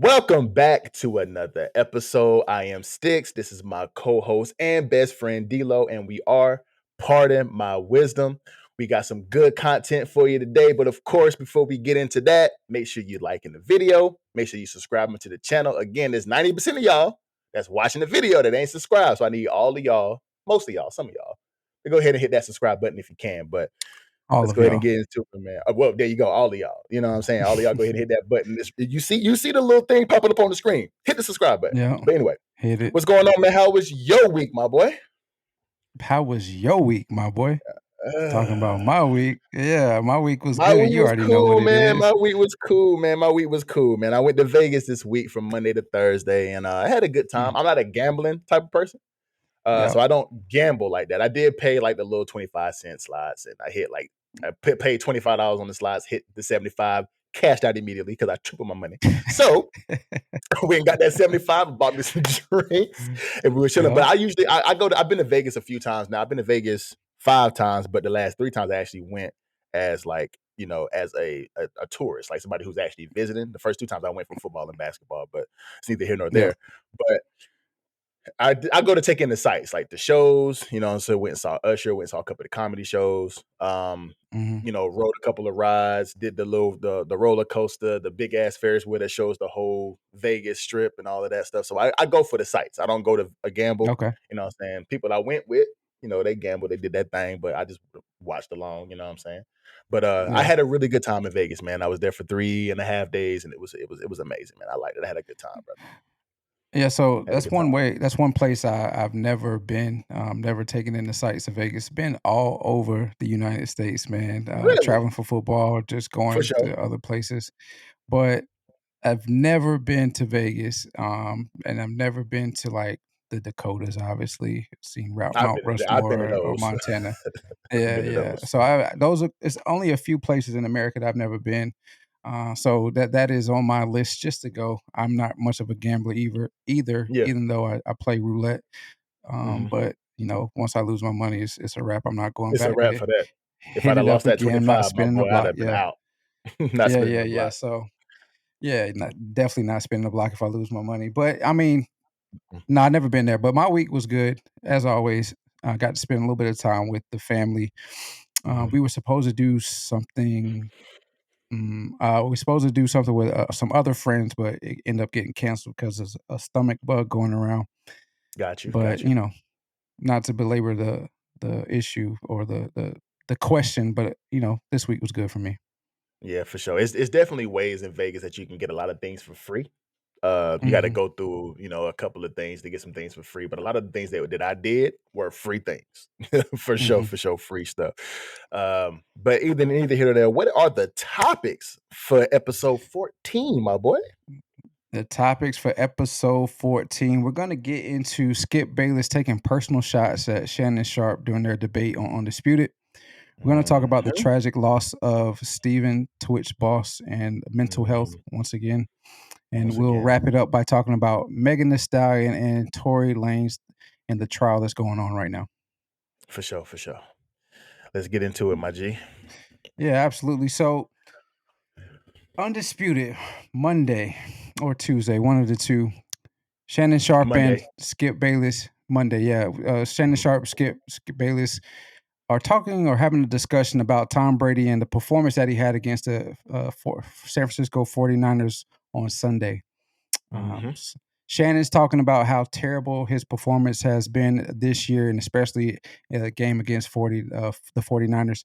Welcome back to another episode. I am Sticks. This is my co-host and best friend D-Lo, and we are Pardon My Wisdom. We got some good content for you today, but of course, before we get into that, make sure you liking the video. Make sure you subscribe to the channel. Again, there's 90% of y'all that's watching the video that ain't subscribed, so I need all of y'all, most of y'all, some of y'all, to go ahead and hit that subscribe button if you can, but let's go ahead and get into it, man. Well, there you go. All of y'all. You know what I'm saying? All of y'all go ahead and hit that button. You see the little thing popping up on the screen. Hit the subscribe button. Yeah. But anyway, hit it. What's going on, man? How was your week, my boy? How was your week, my boy? Talking about my week. Yeah, my week was good. You already cool, know what man. it is. My week was cool, man. My week was cool, man. I went to Vegas this week from Monday to Thursday, and I had a good time. I'm not a gambling type of person. So I don't gamble like that. I did pay like the little 25-cent slots, and I paid $25 on the slots, hit the 75, cashed out immediately because I tripled my money. So we got that 75 and bought me some drinks, and we were chilling. But I've been to Vegas a few times now. I've been to Vegas 5 times, but the last 3 times I actually went as as a tourist, like somebody who's actually visiting. The first 2 times I went for football and basketball, but it's neither here nor there. But I go to take in the sights, like the shows, so went and saw Usher, went and saw a couple of the comedy shows, rode a couple of rides, did the roller coaster, the big ass Ferris wheel that shows the whole Vegas strip and all of that stuff. So I go for the sights. I don't go to a gamble. Okay. You know what I'm saying? People I went with, they gambled, they did that thing, but I just watched along, you know what I'm saying? But I had a really good time in Vegas, man. I was there for 3.5 days, and it was amazing, man. I liked it. I had a good time, brother. Yeah, so that's one place I've never been, never taken in the sights of Vegas. Been all over the United States, man. Really? Traveling for football, just going to other places. But I've never been to Vegas, and I've never been to like the Dakotas, obviously. Seen Mount Rushmore or Montana. Yeah. So it's only a few places in America that I've never been. So that is on my list just to go. I'm not much of a gambler either, even though I play roulette. But once I lose my money, it's a wrap. I'm not going back. It's a wrap for that. If I'd have lost that again, 25, not spinning my boy, the block. I'd have been out. Yeah. So definitely not spinning the block if I lose my money. But I mean, no, I've never been there. But my week was good as always. I got to spend a little bit of time with the family. We were supposed to do something. We were supposed to do something with some other friends, but it ended up getting canceled because there's a stomach bug going around. Got you. But not to belabor the issue or the question, but this week was good for me. Yeah, for sure. It's definitely ways in Vegas that you can get a lot of things for free. You got to go through, a couple of things to get some things for free. But a lot of the things that I did were free things, for sure, free stuff. But neither here nor there. What are the topics for episode 14, my boy? The topics for episode 14, we're going to get into Skip Bayless taking personal shots at Shannon Sharpe during their debate on Undisputed. We're going to talk about the tragic loss of Steven, Twitch boss, and mental health once again. And we'll wrap it up by talking about Megan Thee Stallion and Tory Lanez and the trial that's going on right now. For sure. Let's get into it, my G. Yeah, absolutely. So, Undisputed, Monday or Tuesday, one of the two. Shannon Sharpe and Skip Bayless, Monday, yeah. Shannon Sharpe, Skip Bayless are talking or having a discussion about Tom Brady and the performance that he had against the San Francisco 49ers on Sunday. Shannon's talking about how terrible his performance has been this year, and especially in the game against the 49ers.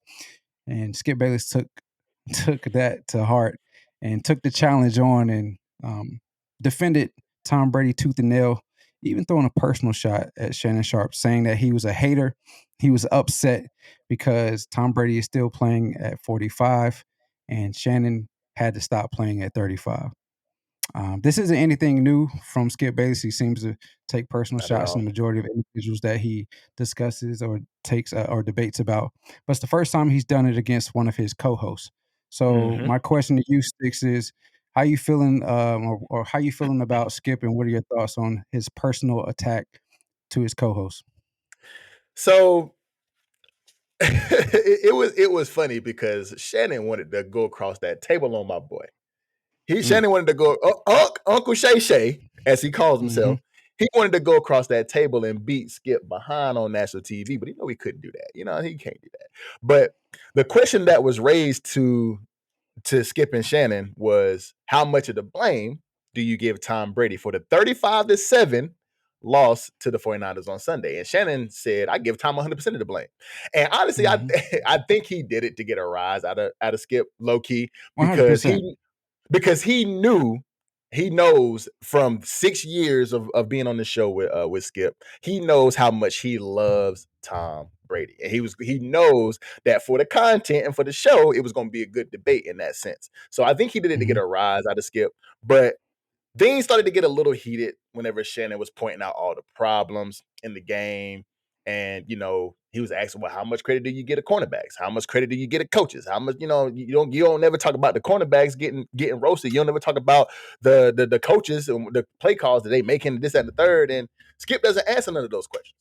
And Skip Bayless took that to heart and took the challenge on and defended Tom Brady tooth and nail, even throwing a personal shot at Shannon Sharpe, saying that he was a hater. He was upset because Tom Brady is still playing at 45, and Shannon had to stop playing at 35. This isn't anything new from Skip Bayless. He seems to take personal Not at shots in all. the majority of individuals that he discusses or takes or debates about. But it's the first time he's done it against one of his co-hosts. So Mhm. my question to you, Sticks, is how you feeling, or how you feeling about Skip, and what are your thoughts on his personal attack to his co-host? So it was funny because Shannon wanted to go across that table on my boy. Shannon wanted to go Uncle Shay Shay, as he calls himself. He wanted to go across that table and beat Skip behind on national TV, but he couldn't do that. He can't do that. But the question that was raised to Skip and Shannon was, how much of the blame do you give Tom Brady for the 35-7 loss to the 49ers on Sunday? And Shannon said, I give Tom 100% of the blame. And honestly, I think he did it to get a rise out of Skip, low key, because 100%. he knows from 6 years of being on the show with Skip, he knows how much he loves Tom Brady. And he knows that for the content and for the show, it was going to be a good debate in that sense. So I think he did it to get a rise out of Skip. But things started to get a little heated whenever Shannon was pointing out all the problems in the game. And, he was asking, well, how much credit do you get to cornerbacks? How much credit do you get to coaches? How much, you don't never talk about the cornerbacks getting roasted. You don't never talk about the coaches and the play calls that they making this and the third. And Skip doesn't answer none of those questions.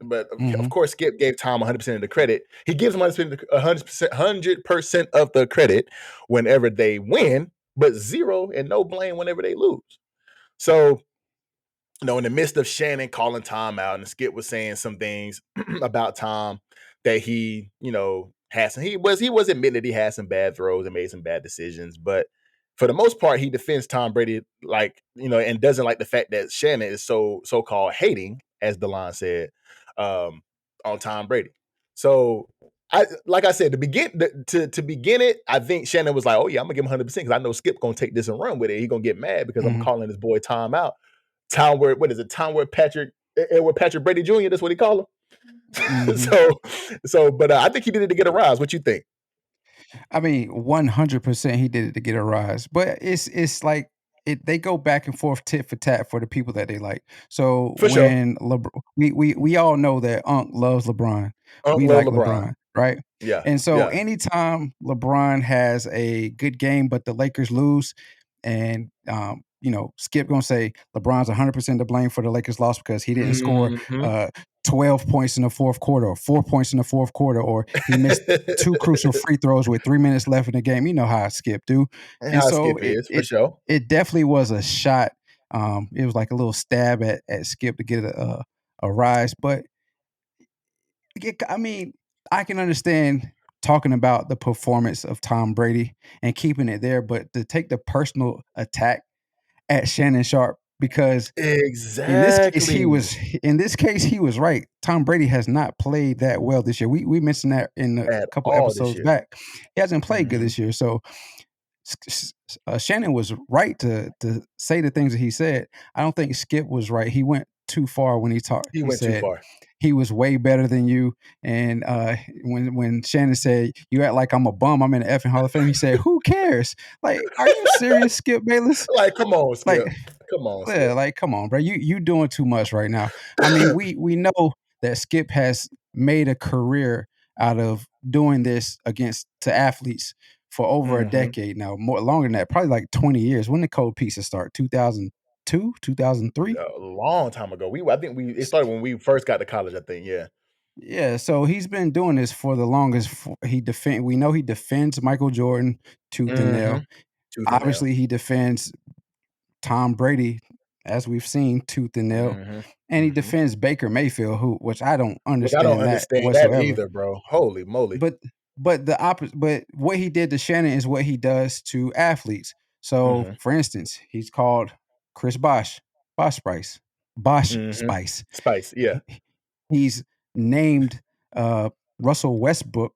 But of course, Skip gave Tom 100% of the credit. He gives him 100% of the credit whenever they win, but zero and no blame whenever they lose. So, in the midst of Shannon calling Tom out, and Skip was saying some things about Tom that he was admitting that he had some bad throws and made some bad decisions, but for the most part, he defends Tom Brady and doesn't like the fact that Shannon is so-called hating, as DeLon said, on Tom Brady. So like I said, to begin it, I think Shannon was like, oh yeah, I'm gonna give him 100% because I know Skip gonna take this and run with it. He's gonna get mad because I'm calling his boy Tom out. Tom where Patrick Brady Jr., that's what he called him. But I think he did it to get a rise. What you think? I mean, 100% he did it to get a rise. But it's like they go back and forth tit for tat for the people that they like. So For sure. when we all know that Unc loves LeBron. Unc We love like LeBron. LeBron, right? Yeah. And so yeah. anytime LeBron has a good game, but the Lakers lose, and Skip gonna say LeBron's 100% to blame for the Lakers loss because he didn't score 12 points in the fourth quarter or 4 points in the fourth quarter, or he missed 2 crucial free throws with 3 minutes left in the game. You know how Skip do. And how so Skip is, for sure. it definitely was a shot. It was like a little stab at Skip to get a rise. But I mean, I can understand talking about the performance of Tom Brady and keeping it there, but to take the personal attack at Shannon Sharpe, because in this case he was right. Tom Brady has not played that well this year. We mentioned that in a at couple all this episodes year. back. He hasn't played good this year. So Shannon was right to say the things that he said. I don't think Skip was right. He went too far when he talked. He He went too said far. he was way better than you. And when Shannon said, you act like I'm a bum, I'm in the effing Hall of Fame, he said, who cares? Like, are you serious, Skip Bayless? Like, come on, Skip. Like, come on, yeah, Skip. like, come on, bro. You doing too much right now. I mean, we know that Skip has made a career out of doing this to athletes for over a decade now, more longer than that, probably like 20 years. When did Cold Pizza start? 2002, 2003? A long time ago. It started when we first got to college, I think. Yeah. Yeah, so he's been doing this for the longest. We know he defends Michael Jordan tooth and nail. Tooth and nail. Obviously, he defends Tom Brady, as we've seen, tooth and nail. And he defends Baker Mayfield, which I don't understand, I don't understand that whatsoever. either, bro. Holy moly. But but what he did to Shannon is what he does to athletes. So, for instance, he's called Chris Bosh Spice. Spice, yeah. He's named Russell Westbrook.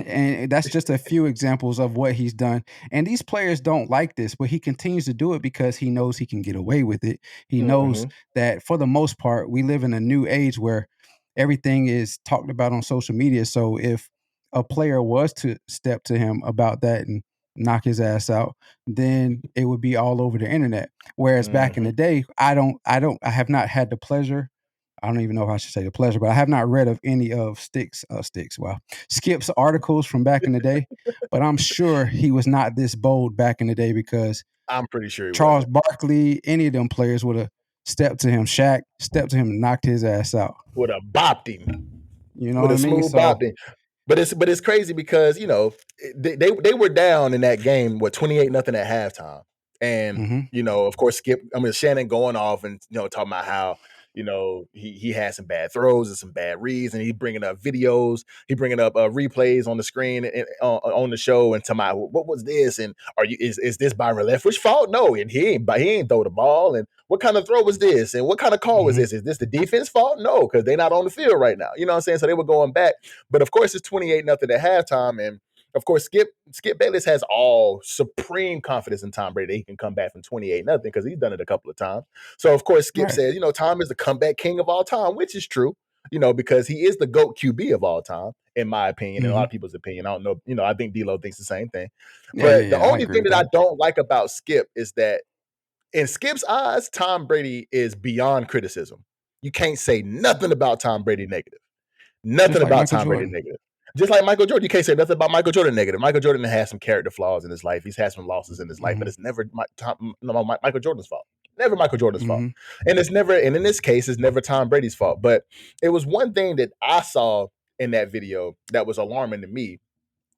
And that's just a few examples of what he's done. And these players don't like this, but he continues to do it because he knows he can get away with it. He knows that for the most part, we live in a new age where everything is talked about on social media. So if a player was to step to him about that and knock his ass out, then it would be all over the internet. Whereas back in the day, I have not had the pleasure. I don't even know if I should say the pleasure, but I have not read of any of Skip's articles from back in the day. But I'm sure he was not this bold back in the day, because I'm pretty sure he Charles wasn't. Barkley, any of them players would have stepped to him. Shaq stepped to him and knocked his ass out. Would have bopped him. You know Would what I have mean? smooth So bopped him. But it's crazy because they were down in that game 28-0 at halftime, and of course Shannon going off and talking about how he had some bad throws and some bad reads, and he bringing up videos, he bringing up replays on the screen and on the show, and talking about what was this, and is this Byron Leftwich's fault? No, and he ain't throw the ball, and what kind of throw was this, and what kind of call was this? Is this the defense fault? No, because they're not on the field right now. You know what I'm saying? So they were going back, but of course it's 28-0 at halftime, and of course, Skip Bayless has all supreme confidence in Tom Brady that he can come back from 28-0 because he's done it a couple of times. So, of course, Skip says, Tom is the comeback king of all time, which is true, because he is the GOAT QB of all time, in my opinion, and a lot of people's opinion. I don't know, I think D-Lo thinks the same thing. But the only thing that I don't like about Skip is that in Skip's eyes, Tom Brady is beyond criticism. You can't say nothing about Tom Brady negative. Nothing about Tom Brady negative. Just like Michael Jordan, you can't say nothing about Michael Jordan negative. Michael Jordan has some character flaws in his life. He's had some losses in his life, but it's never Michael Jordan's fault. Never Michael Jordan's fault. And in this case, it's never Tom Brady's fault. But it was one thing that I saw in that video that was alarming to me,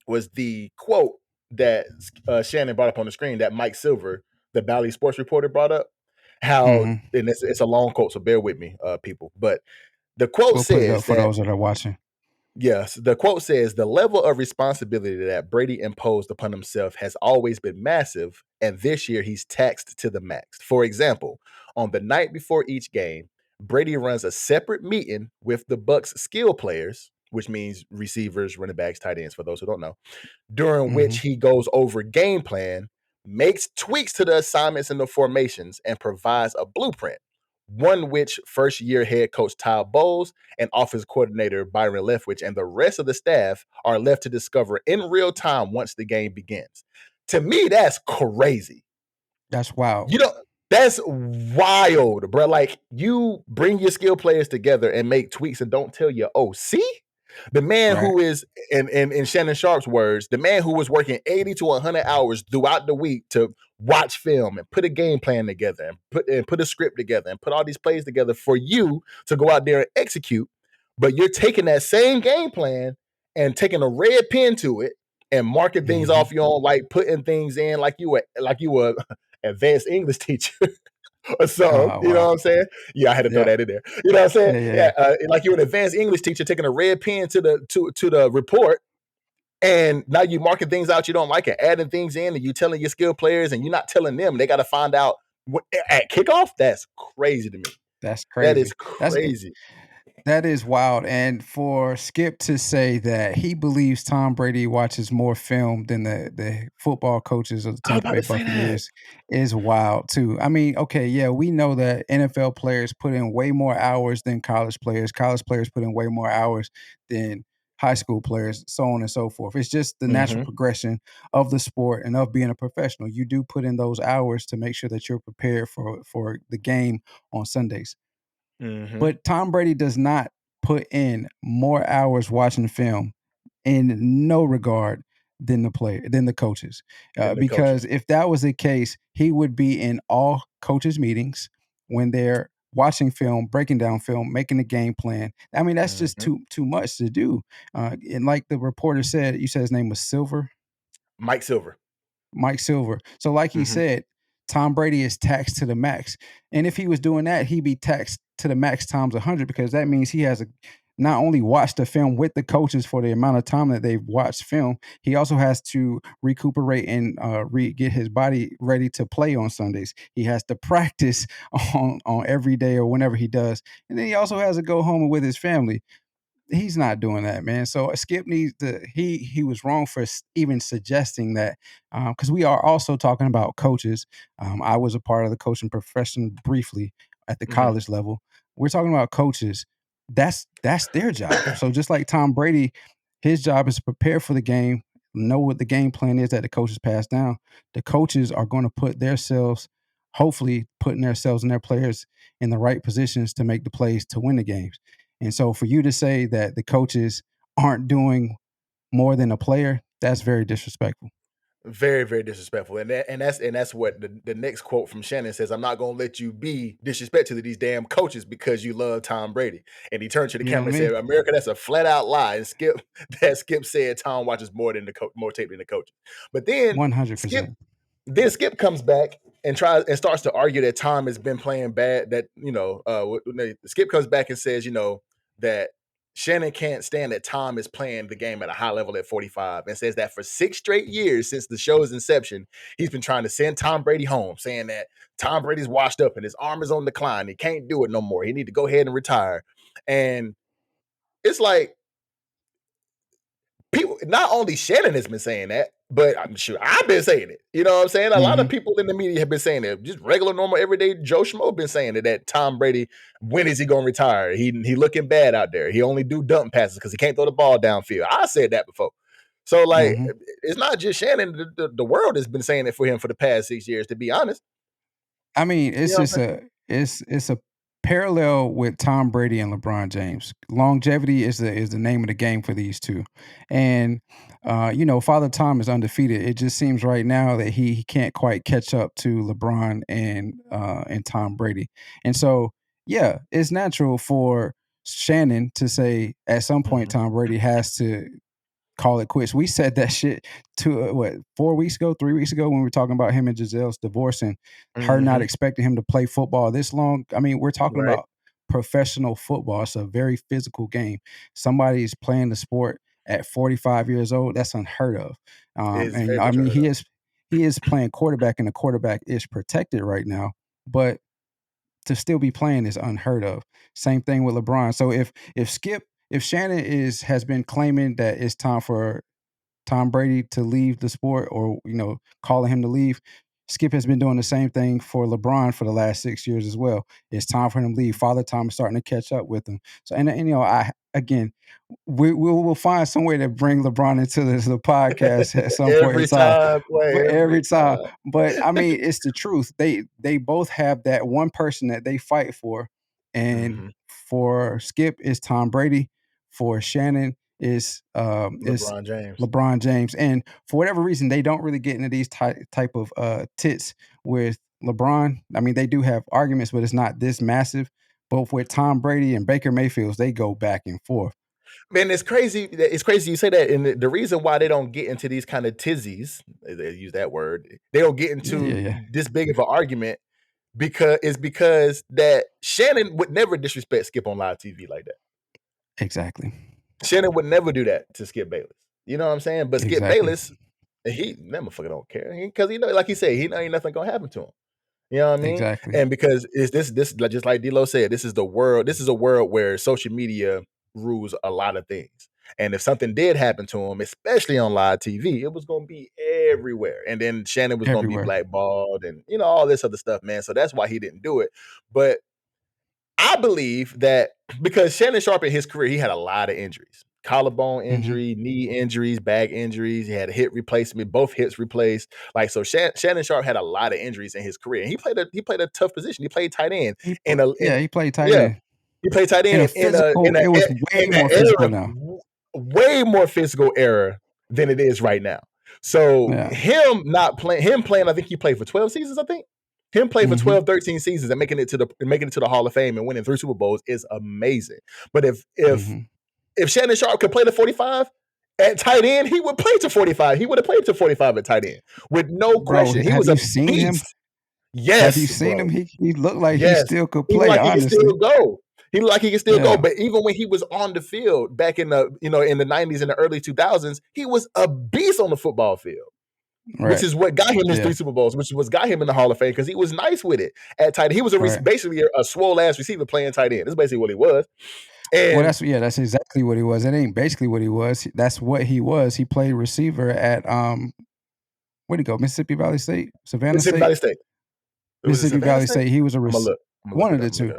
was the quote that Shannon brought up on the screen that Mike Silver, the Bally sports reporter, brought up. And it's a long quote, so bear with me, people. But the quote says, put it up for those that are watching. Yes, the quote says, the level of responsibility that Brady imposed upon himself has always been massive, and this year he's taxed to the max. For example, on the night before each game, Brady runs a separate meeting with the Bucs skill players, which means receivers, running backs, tight ends, for those who don't know, during which he goes over game plan, makes tweaks to the assignments and the formations, and provides a blueprint. One which first-year head coach Todd Bowles and offensive coordinator Byron Leftwich and the rest of the staff are left to discover in real time once the game begins. To me, that's crazy. That's wild. That's wild, bro. Like, you bring your skill players together and make tweaks and don't tell your OC? The man who is, in Shannon Sharpe's words, the man who was working 80 to 100 hours throughout the week to watch film and put a game plan together and put a script together and put all these plays together for you to go out there and execute. But you're taking that same game plan and taking a red pen to it and marking things off your own, like putting things in like you were advanced English teacher. Or something, you know what I'm saying? Yeah, I had to throw that in there. You know what I'm saying? Like you're an advanced English teacher taking a red pen to the report, and now you marking things out you don't like and adding things in, and you telling your skill players, and you're not telling them. They got to find out at kickoff. That's crazy to me. That's crazy. That is crazy. That is wild. And for Skip to say that he believes Tom Brady watches more film than the football coaches of the Tampa Bay Buccaneers is wild too. I mean, okay, yeah, we know that NFL players put in way more hours than college players. College players put in way more hours than high school players, so on and so forth. It's just the natural progression of the sport and of being a professional. You do put in those hours to make sure that you're prepared for the game on Sundays. But Tom Brady does not put in more hours watching film in no regard than the coaches. Because if that was the case, he would be in all coaches' meetings when they're watching film, breaking down film, making the game plan. I mean, that's just too much to do. And like the reporter said, you said his name was Silver? Mike Silver. So like he said, Tom Brady is taxed to the max. And if he was doing that, he'd be taxed to the max times 100, because that means he has not only watched the film with the coaches for the amount of time that they've watched film, he also has to recuperate and get his body ready to play on Sundays. He has to practice on every day or whenever he does. And then he also has to go home with his family. He's not doing that, man. So Skip needs to. He was wrong for even suggesting that, because we are also talking about coaches. I was a part of the coaching profession briefly at the college level. We're talking about coaches. that's their job. So just like Tom Brady, his job is to prepare for the game, know what the game plan is that the coaches pass down. The coaches are going to put themselves, hopefully putting themselves and their players in the right positions to make the plays to win the games. And so for you to say that the coaches aren't doing more than a player, that's very disrespectful. Very, very disrespectful. And that's what the next quote from Shannon says, I'm not gonna let you be disrespectful to these damn coaches because you love Tom Brady. And he turned to the You know camera what and I mean? said, America, that's a flat out lie. And Skip said Tom watches more tape than the coaches. But then Skip 100%. Skip comes back and tries and starts to argue that Tom has been playing bad. That Skip comes back and says, that Shannon can't stand that Tom is playing the game at a high level at 45, and says that for 6 straight years since the show's inception, he's been trying to send Tom Brady home, saying that Tom Brady's washed up and his arm is on decline. He can't do it no more. He need to go ahead and retire. And it's like, people, not only Shannon has been saying that, but I'm sure I've been saying it. You know what I'm saying? A lot of people in the media have been saying it. Just regular, normal, everyday Joe Schmo been saying it, that Tom Brady, when is he going to retire? He looking bad out there. He only do dump passes because he can't throw the ball downfield. I said that before. So, like, it's not just Shannon. The world has been saying it for him for the past 6 years, to be honest. I mean, it's You know just it's a parallel with Tom Brady and LeBron James. Longevity is the name of the game for these two. And Father Tom is undefeated. It just seems right now that he can't quite catch up to LeBron and Tom Brady. And so, yeah, it's natural for Shannon to say at some point Tom Brady has to call it quits. We said that shit 4 weeks ago, 3 weeks ago, when we were talking about him and Gisele's divorce and her not expecting him to play football this long. I mean, we're talking Right. about professional football. It's a very physical game. Somebody's playing the sport at 45 years old. That's unheard of. It's And very I much mean, unheard of. he is playing quarterback, and the quarterback is protected right now. But to still be playing is unheard of. Same thing with LeBron. So if Shannon has been claiming that it's time for Tom Brady to leave the sport, or calling him to leave, Skip has been doing the same thing for LeBron for the last 6 years as well. It's time for him to leave. Father Time is starting to catch up with him. So I again, we'll find some way to bring LeBron into the podcast at some point in Every time. time, But every time. time. But I mean, it's the truth. They both have that one person that they fight for, and for Skip is Tom Brady. For Shannon is LeBron James. LeBron James. And for whatever reason, they don't really get into these type of tits with LeBron. I mean, they do have arguments, but it's not this massive. Both with Tom Brady and Baker Mayfield, they go back and forth. Man, it's crazy. It's crazy you say that. And the reason why they don't get into these kind of tizzies, they use that word, they don't get into this big of an argument because that Shannon would never disrespect Skip on live TV like that. Exactly. Shannon would never do that to Skip Bayless. You know what I'm saying? But Skip Bayless, that motherfucker don't care. Because like he said, he know ain't nothing gonna happen to him. You know what I mean? Exactly. And because it's this just like D-Lo said, this is the world. This is a world where social media rules a lot of things. And if something did happen to him, especially on live TV, it was going to be everywhere. And then Shannon was going to be blackballed and, all this other stuff, man. So that's why he didn't do it. But I believe that because Shannon Sharpe in his career, he had a lot of injuries. Collarbone injury, knee injuries, back injuries. He had a hip replacement, both hips replaced. Like, so Shannon Sharpe had a lot of injuries in his career. And he played a tough position. He played tight end. He played tight end. He played tight end It was way more physical now. Way more physical era than it is right now. So him playing, I think he played for 12 seasons, I think. Him playing for 12, 13 seasons and making it to the Hall of Fame and winning 3 Super Bowls is amazing. But if Shannon Sharpe could play to 45 at tight end, he would play to 45. He would have played to 45 at tight end with no question. He was a seen him? Yes. Have you seen him? He looked like he still could play. Like honestly, he could still go. He looked like he could still go. But even when he was on the field back in the in the 90s and the early 2000s, he was a beast on the football field. Right. Which is what got him his 3 Super Bowls, which was got him in the Hall of Fame because he was nice with it at tight end. He was basically a swole ass receiver playing tight end. That's basically what he was. And that's exactly what he was. It ain't basically what he was. That's what he was. He played receiver at where'd he go? Mississippi Valley State, Savannah Mississippi State. Valley State. Mississippi Valley State. He was a one of the two.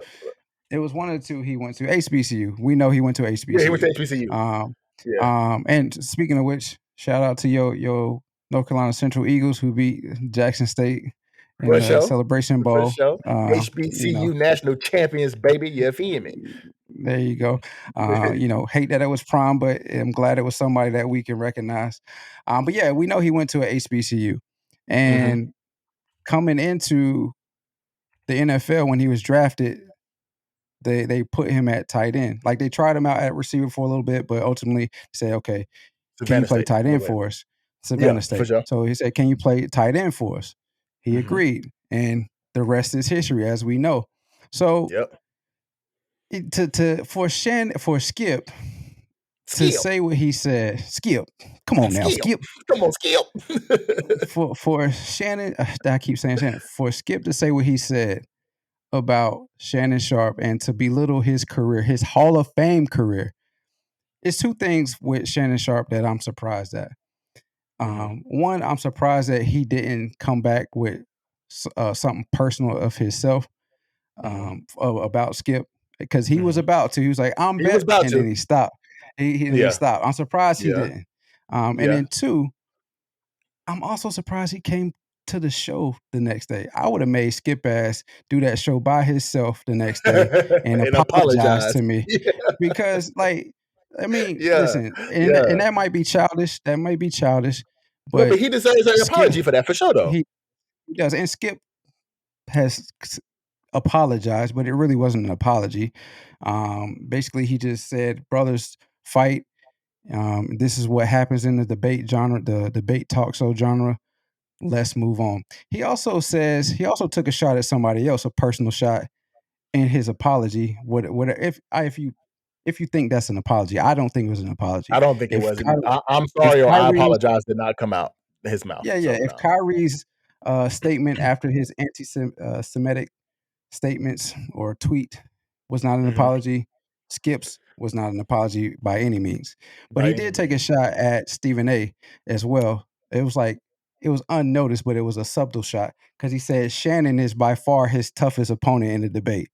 It was one of the two he went to. HBCU. We know he went to Yeah, he went HBCU. to HBCU. Yeah. And speaking of which, shout out to your North Carolina Central Eagles who beat Jackson State in For the sure. Celebration For Bowl. sure. You know, HBCU national champions, baby. You feel me? there you go. Hate that it was prom, but I'm glad it was somebody that we can recognize. But yeah, we know he went to a HBCU, and coming into the NFL when he was drafted, they put him at tight end. Like they tried him out at receiver for a little bit, but ultimately say, okay, can you Savannah play State. tight But end wait. for us? Yeah, Savannah for State. sure. So he said, can you play tight end for us? He agreed, and the rest is history, as we know. So Yep. for Skip to Skill. say what he said, Skip, come on now, Skill. Skip. Come on, skill. For Shannon, I keep saying Shannon. For Skip to say what he said about Shannon Sharpe and to belittle his career, his Hall of Fame career, it's two things with Shannon Sharpe that I'm surprised at. One, I'm surprised that he didn't come back with something personal of himself about Skip because he was about to. He was like, "I'm He was back," about and to. then he stopped. He Yeah. stopped. I'm surprised he Yeah. didn't. And Yeah. then two, I'm also surprised he came to the show the next day. I would have made Skip ass do that show by himself the next day and And apologize apologize. to me Yeah. because, like, I mean, Yeah. listen, and Yeah. that might be childish. That might be childish, No, but but he deserves an Skip apology for that, for sure, though. he does, and Skip has apologized, but it really wasn't an apology. Basically, he just said, "Brothers fight. This is what happens in the debate genre, the debate talk show genre. Let's move on." He also took a shot at somebody else, a personal shot in his apology. What if you think that's an apology? I don't think it was an apology. I don't think it If was. Ky- I'm if sorry, or I Kyrie's apologize did not come out his mouth. yeah, So if no. Kyrie's statement after his anti-Semitic statements or tweet was not an apology, Skip's was not an apology by any means. But By he any did take a means. shot at Stephen A as well. It was unnoticed, but it was a subtle shot because he said Shannon is by far his toughest opponent in the debate.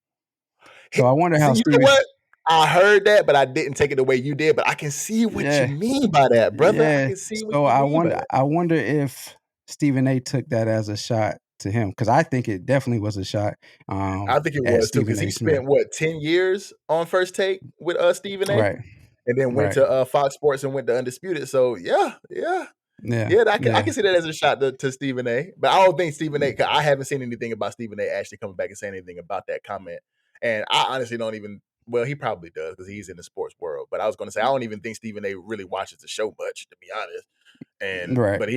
So I wonder See, how you know Stephen. what? I heard that, but I didn't take it the way you did. But I can see what you Yeah, mean by that, brother. I yeah. can see what So you I mean by wonder. that. I wonder if Stephen A took that as a shot to him because I think it definitely was a shot I think it at was too, Stephen because A. he Smith. spent what 10 years on First Take with Stephen A. Right. And then went Right. to Fox Sports and went to Undisputed. So yeah. Yeah. Yeah, I Yeah. can see that as a shot to Stephen A. But I don't think Stephen A. Cause I haven't seen anything about Stephen A. actually coming back and saying anything about that comment. And I honestly don't even. Well, he probably does because he's in the sports world. But I was going to say I don't even think Stephen A. really watches the show much, to be honest. Right. But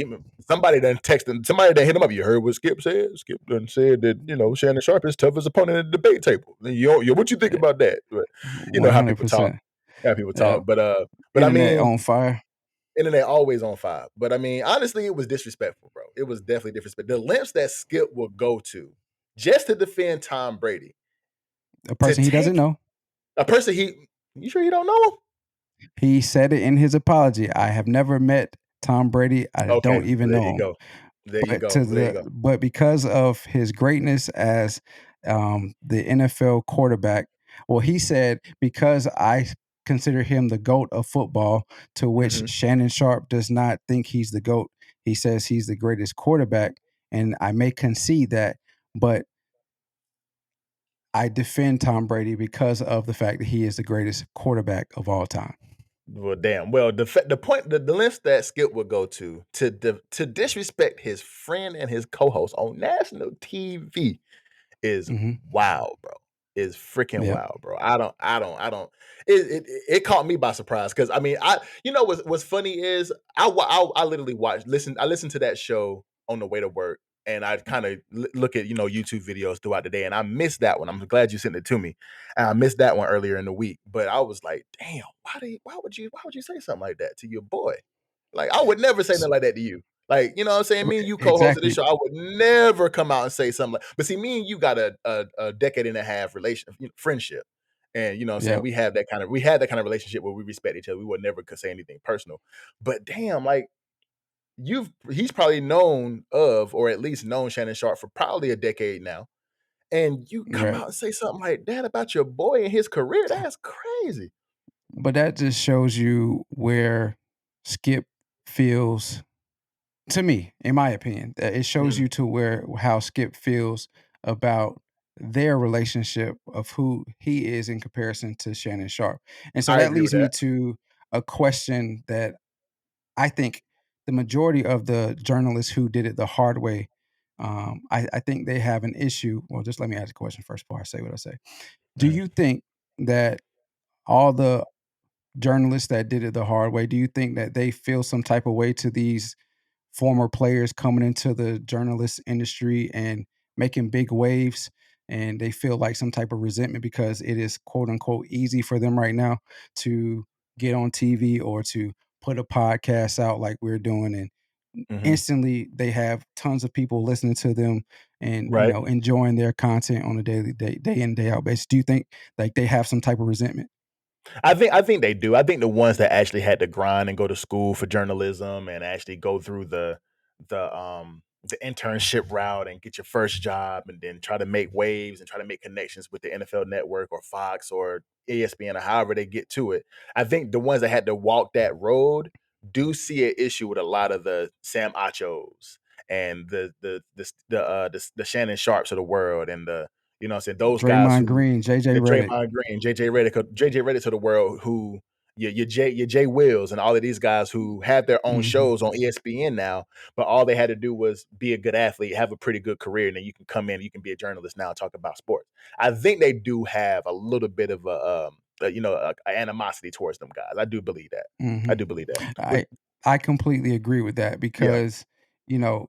somebody done texted him. Somebody done hit him up. You heard what Skip said? Skip done said that Shannon Sharpe is toughest opponent at the debate table. What you think about that? But you know how people talk. 100%. How people Yeah. talk. But I Internet mean, on fire. internet always on fire. But I mean, honestly, it was disrespectful, bro. It was definitely disrespectful. The lengths that Skip will go to just to defend Tom Brady, A to person he doesn't take know. a person you sure you don't know him? He said it in his apology. I have never met Tom Brady. I Okay, don't even there know you him. go. There you go. There you go. But because of his greatness as the NFL quarterback, well, he said because I consider him the GOAT of football, to which Mm-hmm. Shannon Sharpe does not think he's the GOAT. He says he's the greatest quarterback, and I may concede that, but I defend Tom Brady because of the fact that he is the greatest quarterback of all time. Well, damn. Well, the lengths that Skip would go to disrespect his friend and his co-host on national TV is wild, bro. Is freaking Yep. wild, bro. I don't. It caught me by surprise because I mean, what's funny is I literally I listened to that show on the way to work, and I kind of look at YouTube videos throughout the day, and I missed that one. I'm glad you sent it to me, and I missed that one earlier in the week. But I was like, damn, why would you say something like that to your boy? Like I would never say nothing like that to you. Like, you know what I'm saying? Me and you co-hosted this Exactly. show. I would never come out and say something like, but see, me and you got a decade and a half friendship. And you know what I'm saying? Yep. We had that kind of relationship where we respect each other. We would never could say anything personal. But damn, like he's probably known of, or at least known Shannon Sharpe for probably a decade now. and you come Right. out and say something like that about your boy and his career. That's crazy. But that just shows you where Skip feels, to me, in my opinion, that it shows Mm, you to where how Skip feels about their relationship of who he is in comparison to Shannon Sharpe. And so I that agree with leads me that. to a question that I think the majority of the journalists who did it the hard way, I think they have an issue. Well, just let me ask the question first before I say what I say. Do Mhm, you think that all the journalists that did it the hard way, do you think that they feel some type of way to these former players coming into the journalist industry and making big waves, and they feel like some type of resentment because it is quote unquote easy for them right now to get on TV or to put a podcast out like we're doing, and mhm. instantly they have tons of people listening to them and Right. enjoying their content on a daily day in day out basis? Do you think like they have some type of resentment? I think they do. I think the ones that actually had to grind and go to school for journalism and actually go through the internship route and get your first job and then try to make waves and try to make connections with the NFL network or Fox or ESPN or however they get to it. I think the ones that had to walk that road do see an issue with a lot of the Sam Achos and the Shannon Sharps of the world and the you know what I'm saying those guys Draymond who Green, JJ the Redick. Draymond Green, JJ Redick to the world, who your Jay Wills and all of these guys who have their own Mhm. shows on ESPN now, but all they had to do was be a good athlete, have a pretty good career, and then you can come in, you can be a journalist now and talk about sports. I think they do have a little bit of a animosity towards them guys. I do believe that. I Mhm. do believe that. But I completely agree with that yeah. because, you know,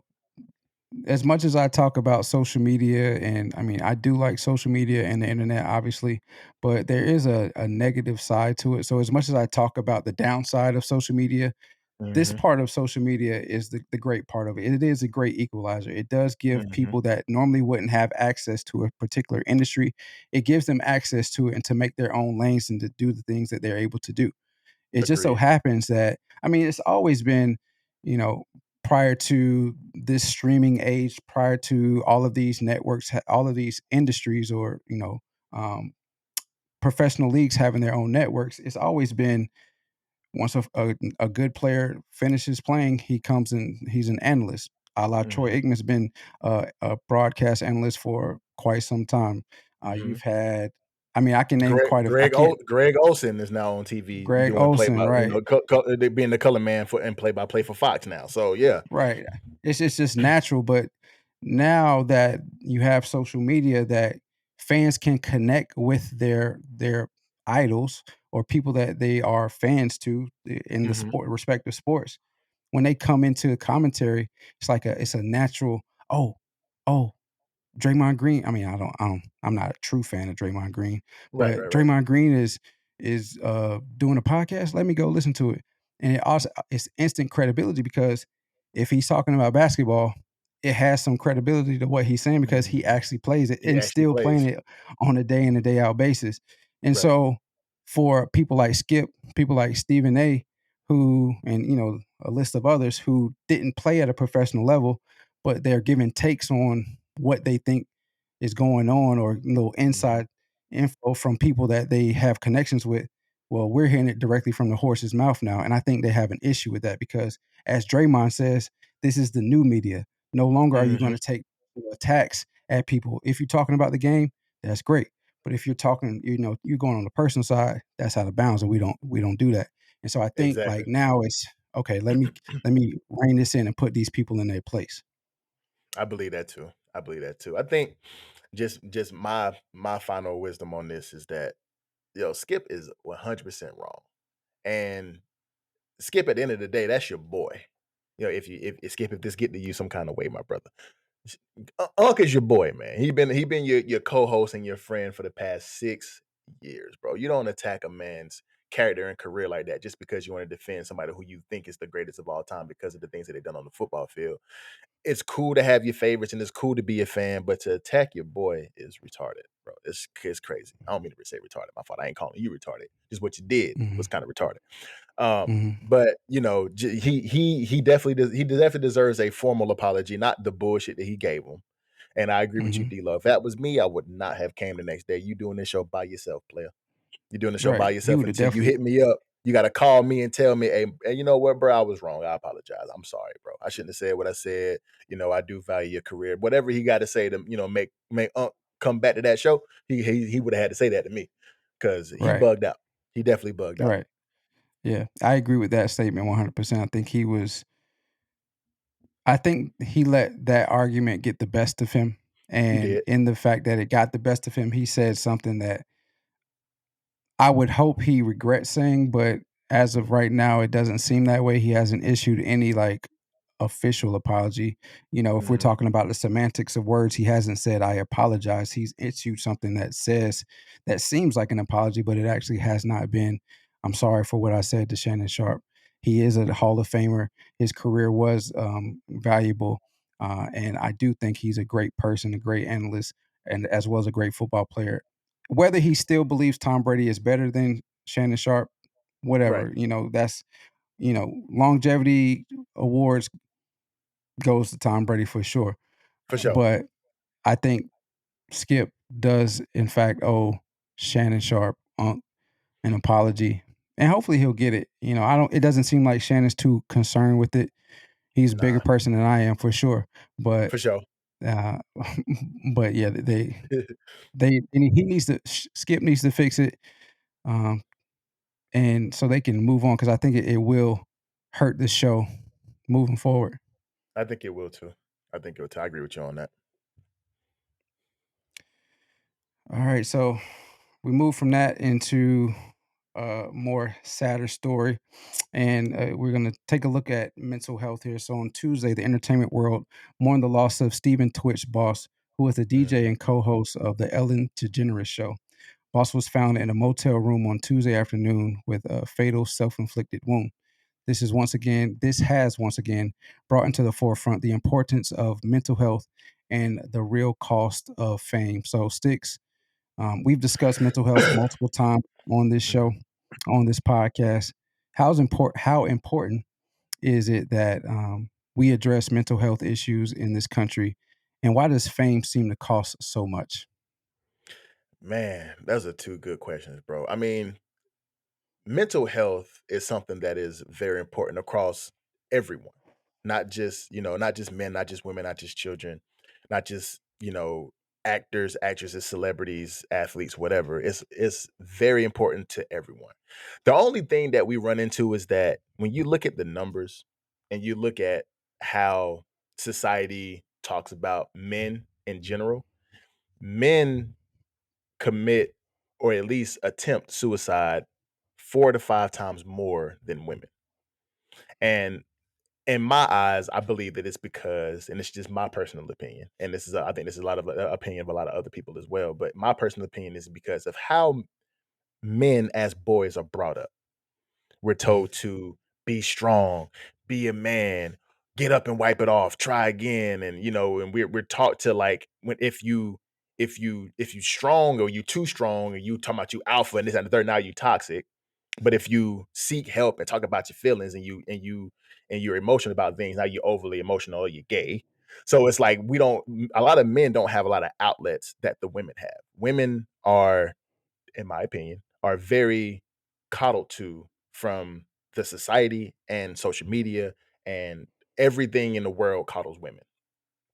as much as I talk about social media, and I mean, I do like social media and the internet, obviously, but there is a negative side to it. So as much as I talk about the downside of social media, this Mhm. part of social media is the great part of it. It is a great equalizer. It does give Mhm. people that normally wouldn't have access to a particular industry, it gives them access to it and to make their own lanes and to do the things that they're able to do. It just so Agreed. happens that, I mean, it's always been, you know, prior to this streaming age, prior to all of these networks, all of these industries, or um, professional leagues having their own networks. It's always been once a good player finishes playing, he comes in. He's an analyst. A la Troy Mhm. Aikman's been a broadcast analyst for quite some time. Mhm. You've had, I mean, I can name quite a. I can't. Greg Olson is now on TV Greg doing play Olson, by right? being the color man for and play by play for Fox now. So yeah. Right. It's just natural, but now that you have social media that fans can connect with their idols or people that they are fans to in the Mhm. sport respective sports, when they come into commentary, it's a natural, oh, oh, Draymond Green, I mean, I'm not a true fan of Draymond Green, Right, but right, right. Draymond Green is doing a podcast. Let me go listen to it. And it's instant credibility because if he's talking about basketball, it has some credibility to what he's saying because he Mhm. actually plays it He and actually still playing plays. it on a day in and day out basis. And Right. so for people like Skip, people like Stephen A, who, and a list of others who didn't play at a professional level, but they're giving takes on what they think is going on, or little Mhm. inside info from people that they have connections with. Well, we're hearing it directly from the horse's mouth now. And I think they have an issue with that because, as Draymond says, this is the new media. No longer are you going Mhm. to take attacks at people. If you're talking about the game, that's great. But if you're talking, you're going on the personal side, that's out of bounds, and we don't do that. And so I think Exactly. like now it's okay. Let me rein this in and put these people in their place. I believe that too. I believe that too. I think just my final wisdom on this is that Skip is 100% wrong. And Skip, at the end of the day, that's your boy. If Skip, if this get to you some kind of way, my brother, Unc is your boy, man. He been your co-host and your friend for the past 6 years, bro. You don't attack a man's character and career like that just because you want to defend somebody who you think is the greatest of all time because of the things that they've done on the football field. It's cool to have your favorites and it's cool to be a fan, but to attack your boy is retarded, bro. It's crazy. I don't mean to say retarded. My fault. I ain't calling you retarded. Just what you did was Mhm, kind of retarded. mhm, But he definitely deserves a formal apology, not the bullshit that he gave him. And I agree with you, D-Lo. If that was me, I would not have came the next day. You doing this show by yourself, player. You're doing the show by Right. He yourself would have until you definitely. hit me up. You got to call me and tell me, hey, you know what, bro? I was wrong. I apologize. I'm sorry, bro. I shouldn't have said what I said. I do value your career. Whatever he got to say to, make come back to that show, he would have had to say that to me because he Right. bugged out. He definitely bugged out. Right. Yeah, I agree with that statement 100%. I think he let that argument get the best of him. He And did. in the fact that it got the best of him, he said something that I would hope he regrets saying, but as of right now, it doesn't seem that way. He hasn't issued any official apology. If we're Mhm. talking about the semantics of words, he hasn't said I apologize. He's issued something that seems like an apology, but it actually has not been. I'm sorry for what I said to Shannon Sharpe. He is a Hall of Famer. His career was valuable, and I do think he's a great person, a great analyst, and as well as a great football player. Whether he still believes Tom Brady is better than Shannon Sharpe, Right. whatever, that's longevity awards goes to Tom Brady for sure. For sure. But I think Skip does in fact owe Shannon Sharpe an apology. And hopefully he'll get it. It doesn't seem like Shannon's too concerned with it. He's a bigger Nah. person than I am for sure. But For sure. uh but yeah, and he needs to Skip needs to fix it. Um and so they can move on because I think it will hurt the show moving forward. I think it will too. I think it will too. I agree with you on that. All right, so we move from that into a more sadder story, and we're going to take a look at mental health here. So on Tuesday, the entertainment world mourned the loss of Stephen Twitch Boss, who was the DJ Mhm. and co-host of the Ellen DeGeneres Show. Boss was found in a motel room on Tuesday afternoon with a fatal self-inflicted wound. This has once again brought into the forefront the importance of mental health and the real cost of fame. So, Sticks, we've discussed mental health multiple times on this show, Mhm. on this podcast. How important is it that we address mental health issues in this country, and why does fame seem to cost so much? Man, those are two good questions, bro. I mean, mental health is something that is very important across everyone, not just men, not just women, not just children, not just actors, actresses, celebrities, athletes, whatever. It's very important to everyone. The only thing that we run into is that when you look at the numbers and you look at how society talks about men in general, men commit or at least attempt suicide 4 to 5 times more than women. And in my eyes, I believe that it's because, and it's just my personal opinion, and I think this is a lot of opinion of a lot of other people as well. But my personal opinion is because of how men as boys are brought up. We're Mhm, told to be strong, be a man, get up and wipe it off, try again, and and we're taught to like when if you strong or you too strong and you talking about you alpha and this and the third, now you toxic. But if you seek help and talk about your feelings and you're emotional about things, now you're overly emotional or you're gay. So it's like we don't a lot of men don't have a lot of outlets that the women have. Women are, in my opinion, are very coddled to from the society and social media and everything in the world coddles women.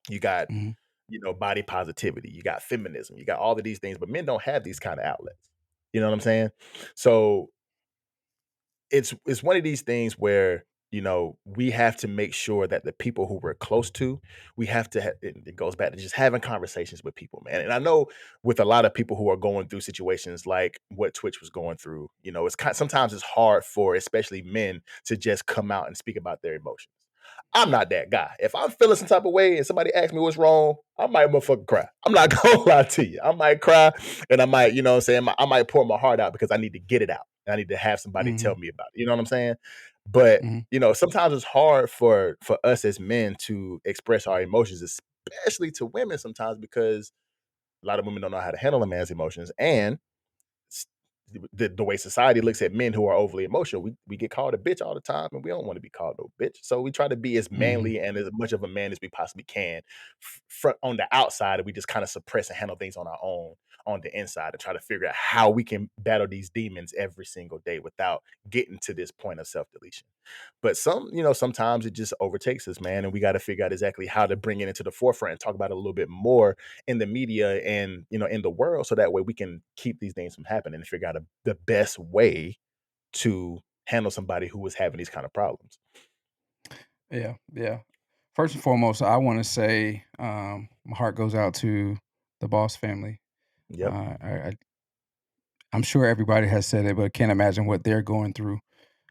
You got, mhm, body positivity, you got feminism, you got all of these things, but men don't have these kind of outlets. You know what I'm saying? So it's one of these things where we have to make sure that the people who we're close to, we have to it goes back to just having conversations with people, man. And I know with a lot of people who are going through situations like what Twitch was going through, it's sometimes it's hard for especially men to just come out and speak about their emotions. I'm not that guy. If I'm feeling some type of way and somebody asks me what's wrong, I might motherfucking cry. I'm not gonna lie to you. I might cry and I might, what I'm saying, I might pour my heart out because I need to get it out. I need to have somebody tell mhm, me about it. You know what I'm saying? But mhm, sometimes it's hard for us as men to express our emotions, especially to women sometimes because a lot of women don't know how to handle a man's emotions. And the way society looks at men who are overly emotional. We get called a bitch all the time, and we don't want to be called no bitch. So we try to be as Mhm. manly and as much of a man as we possibly can front on the outside, and we just kind of suppress and handle things on our own on the inside and try to figure out how we can battle these demons every single day without getting to this point of self-deletion. But sometimes it just overtakes us, man, and we got to figure out exactly how to bring it into the forefront and talk about it a little bit more in the media and in the world, so that way we can keep these things from happening and figure out the best way to handle somebody who is having these kind of problems. Yeah, yeah. First and foremost, I want to say my heart goes out to the Boss family. Yep. I'm sure everybody has said it, but can't imagine what they're going through.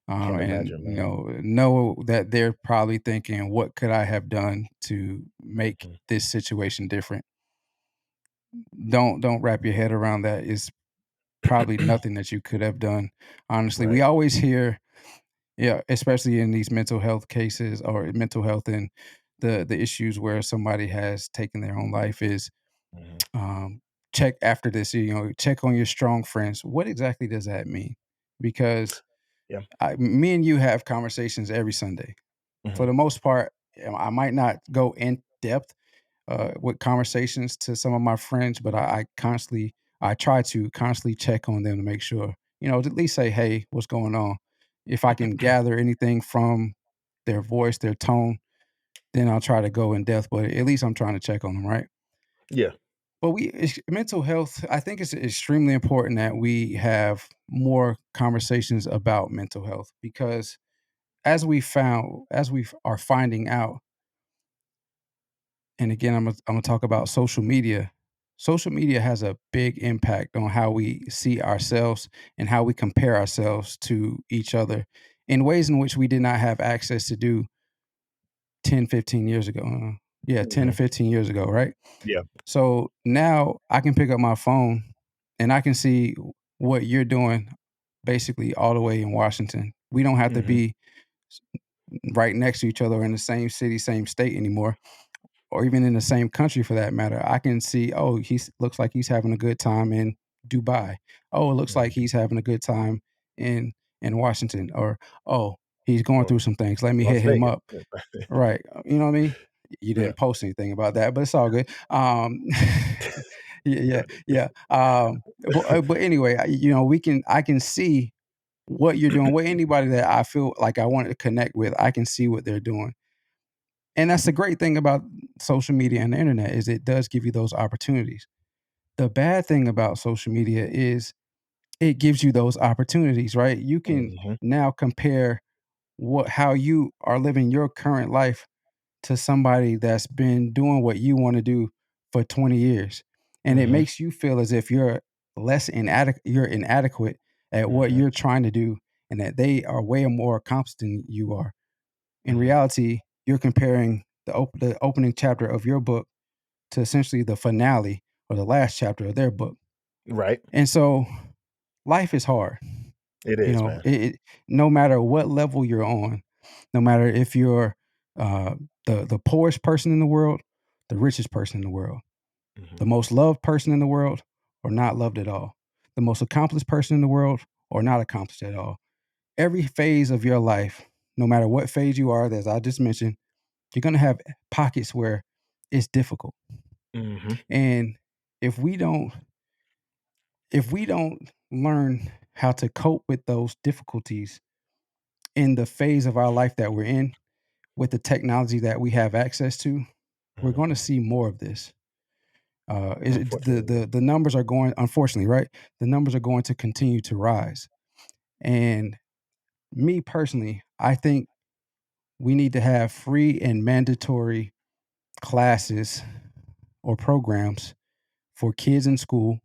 Can't And imagine, man. know that they're probably thinking, "What could I have done to make Mhm. this situation different?" Don't wrap your head around that. It's probably nothing that you could have done. Honestly, we Right. always hear, yeah, especially in these mental health cases or mental health and the issues where somebody has taken their own life is Mhm. um, check after this. Check on your strong friends. What exactly does that mean? Because Yeah. me and you have conversations every Sunday. For Mhm. the most part, I might not go in depth with conversations to some of my friends, but I try to constantly check on them to make sure, to at least say, "Hey, what's going on?" If I can gather anything from their voice, their tone, then I'll try to go in depth. But at least I'm trying to check on them, right? Yeah. But mental health. I think it's extremely important that we have more conversations about mental health because, as we are finding out, and again, I'm gonna talk about social media. Social media has a big impact on how we see ourselves and how we compare ourselves to each other in ways in which we did not have access to do 10, 15 years ago. Yeah, 10 to Mhm. 15 years ago, right? Yeah. So now I can pick up my phone and I can see what you're doing basically all the way in Washington. We don't have to Mhm. be right next to each other or in the same city, same state anymore, or even in the same country for that matter. I can see, oh, he looks like he's having a good time in Dubai. Oh, it looks like Mhm. he's having a good time in in Washington. Or oh, he's going Or through some things. Let me Las hit him Vegas. up. Right. You know what I mean? You Yeah. didn't post anything about that, but it's all good. Yeah, yeah, Got it. yeah. But anyway, I can see what you're doing. With anybody that I feel like I want to connect with, I can see what they're doing. And that's the great thing about social media and the internet is it does give you those opportunities. The bad thing about social media is it gives you those opportunities, right? You can Mhm. now compare how you are living your current life to somebody that's been doing what you want to do for 20 years. And it Mhm. makes you feel as if you're inadequate at what Mhm. you're trying to do and that they are way more accomplished than you are. In Mhm. reality, you're comparing the opening chapter of your book to essentially the finale or the last chapter of their book. Right. And so life is hard. It is, man. No matter what level you're on, no matter if you're uh, the poorest person in the world, the richest person in the world, Mhm. the most loved person in the world, or not loved at all, the most accomplished person in the world, or not accomplished at all. Every phase of your life, no matter what phase you are, as I just mentioned, you're going to have pockets where it's difficult. Mhm. And if we don't if we don't learn how to cope with those difficulties in the phase of our life that we're in with the technology that we have access to, we're going to Mhm. see more of this. Unfortunately. The numbers are going, unfortunately, right? The numbers are going to continue to rise. And me personally, I think we need to have free and mandatory classes or programs for kids in school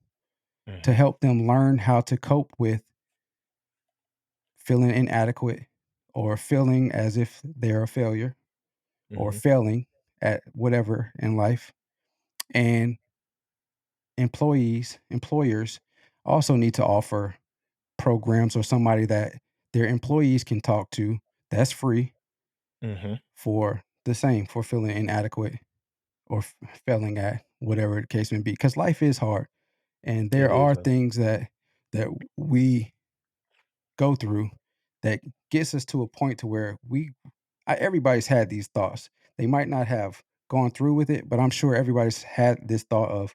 to Mhm. help them learn how to cope with feeling inadequate or feeling as if they're a failure or Mhm. failing at whatever in life. And employers also need to offer programs or somebody that their employees can talk to that's free Mhm. for the same for feeling inadequate or failing at whatever the case may be because life is hard and It there is, are man. things that that we go through that gets us to a point to where everybody's had these thoughts. They might not have gone through with it, but I'm sure everybody's had this thought of,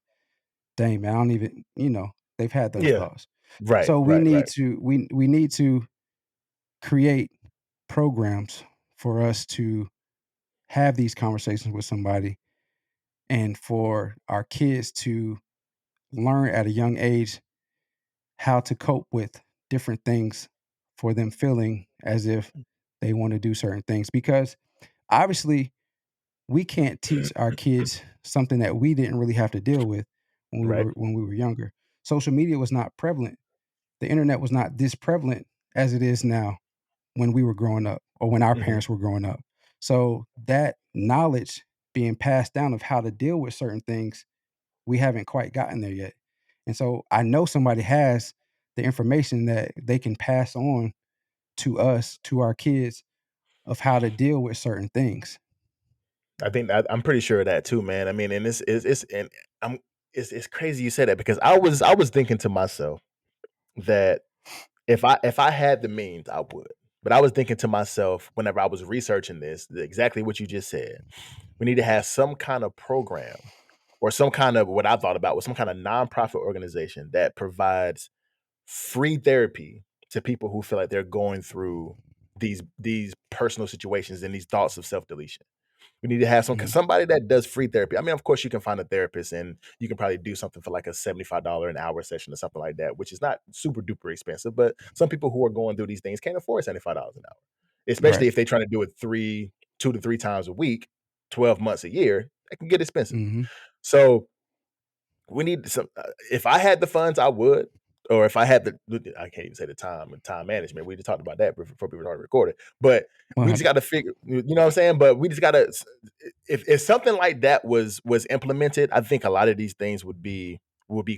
dang man, I don't even, they've had those Yeah. thoughts. Right. So we Right. need Right. to we need to create programs for us to have these conversations with somebody, and for our kids to learn at a young age how to cope with different things for them feeling as if they want to do certain things, because obviously we can't teach our kids something that we didn't really have to deal with Right. when we were younger. Social media was not prevalent. The internet was not this prevalent as it is now when we were growing up or when our Mhm. parents were growing up. So that knowledge being passed down of how to deal with certain things, we haven't quite gotten there yet. And so I know somebody has the information that they can pass on to us, to our kids, of how to deal with certain things. I think I'm pretty sure of that too, man. I mean, and it's and I'm it's crazy you said that because I was thinking to myself that if I had the means, I would. But I was thinking to myself whenever I was researching this, exactly what you just said. We need to have some kind of program or some kind of what I thought about was some kind of nonprofit organization that provides free therapy to people who feel like they're going through these personal situations and these thoughts of self-deletion. We need to have Mhm. somebody that does free therapy. I mean, of course, you can find a therapist and you can probably do something for like a $75 an hour session or something like that, which is not super duper expensive. But some people who are going through these things can't afford $75 an hour, especially Right. if they're trying to do it 2 to 3 times a week, 12 months a year. It can get expensive. Mhm. So we need some. If I had the funds, I would. Or if I had I can't even say the time and time management. We just talked about that before we started recording. But we just 100. got to figure. You know what I'm saying? But we just got to. If something like that was implemented, I think a lot of these things would be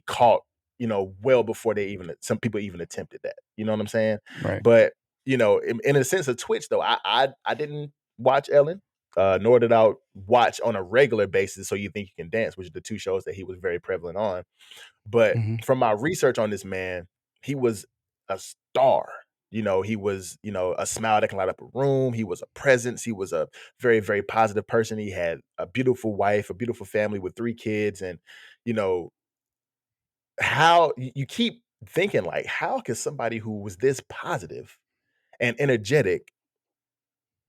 caught. Well before they even some people even attempted that. You know what I'm saying? Right. But in a sense of Twitch though, I didn't watch Ellen, nor did I watch on a regular basis. So You Think You Can Dance, which are the two shows that he was very prevalent on. But Mhm. from my research on this man, he was a star. He was, a smile that can light up a room. He was a presence. He was a very, very positive person. He had a beautiful wife, a beautiful family with 3 kids. And, you know, how you keep thinking, like, how could somebody who was this positive and energetic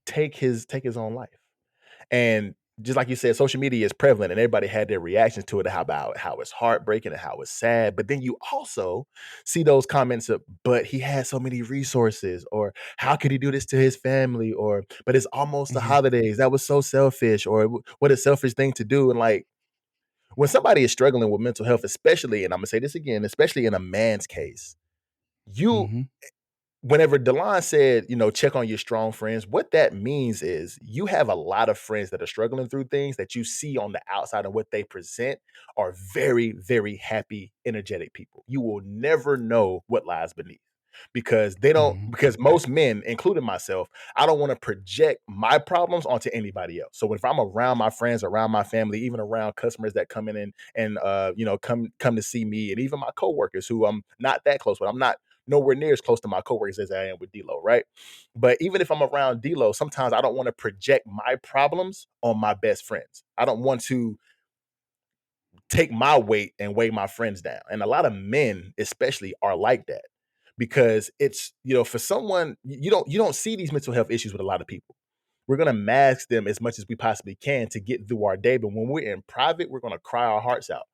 take his own life? And just like you said, social media is prevalent and everybody had their reactions to it about how it's heartbreaking and how it's sad. But then you also see those comments of, but he had so many resources, or how could he do this to his family? Or, but it's almost the Mhm. holidays. That was so selfish, or what a selfish thing to do. And like when somebody is struggling with mental health, especially, and I'm gonna say this again, especially in a man's case, you Mhm. whenever Delon said, check on your strong friends, what that means is you have a lot of friends that are struggling through things that you see on the outside and what they present are very, very happy, energetic people. You will never know what lies beneath Mhm. because most men, including myself, I don't want to project my problems onto anybody else. So if I'm around my friends, around my family, even around customers that come in and come to see me, and even my coworkers who I'm not that close with, I'm not nowhere near as close to my coworkers as I am with D-Lo, right? But even if I'm around D-Lo, sometimes I don't want to project my problems on my best friends. I don't want to take my weight and weigh my friends down. And a lot of men, especially, are like that because it's for someone you don't see these mental health issues with a lot of people. We're gonna mask them as much as we possibly can to get through our day, but when we're in private, we're gonna cry our hearts out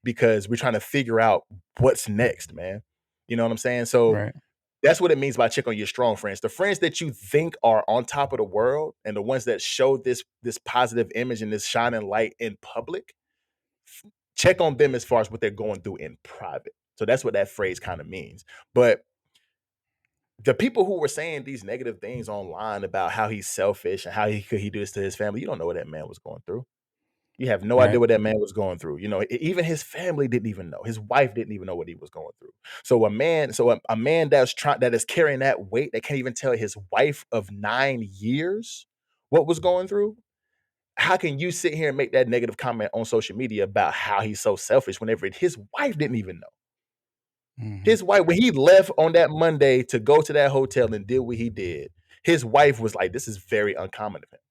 because we're trying to figure out what's next, man. You know what I'm saying? So Right. that's what it means by check on your strong friends. The friends that you think are on top of the world and the ones that show this positive image and this shining light in public, check on them as far as what they're going through in private. So that's what that phrase kind of means. But the people who were saying these negative things online about how he's selfish and how he do this to his family, you don't know what that man was going through. You have no idea Right. what that man was going through. Even his family didn't even know. His wife didn't even know what he was going through. So a man that is carrying that weight that can't even tell his wife of 9 years what was going through. How can you sit here and make that negative comment on social media about how he's so selfish whenever his wife didn't even know? His wife, when he left on that Monday to go to that hotel and did what he did, his wife was like, this is very uncommon of him.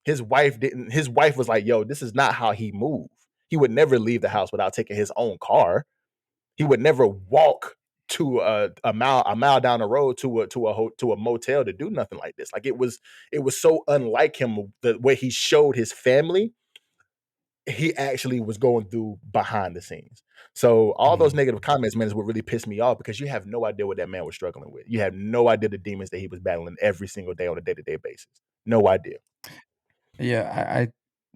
His wife was like, yo, this is not how he moved. He would never leave the house without taking his own car. He would never walk to a mile down the road to a motel to do nothing like this. Like it was so unlike him, the way he showed his family he actually was going through behind the scenes. So all those negative comments, man, is what really pissed me off, because you have no idea what that man was struggling with. You have no idea the demons that he was battling every single day on a day-to-day basis. No idea. Yeah,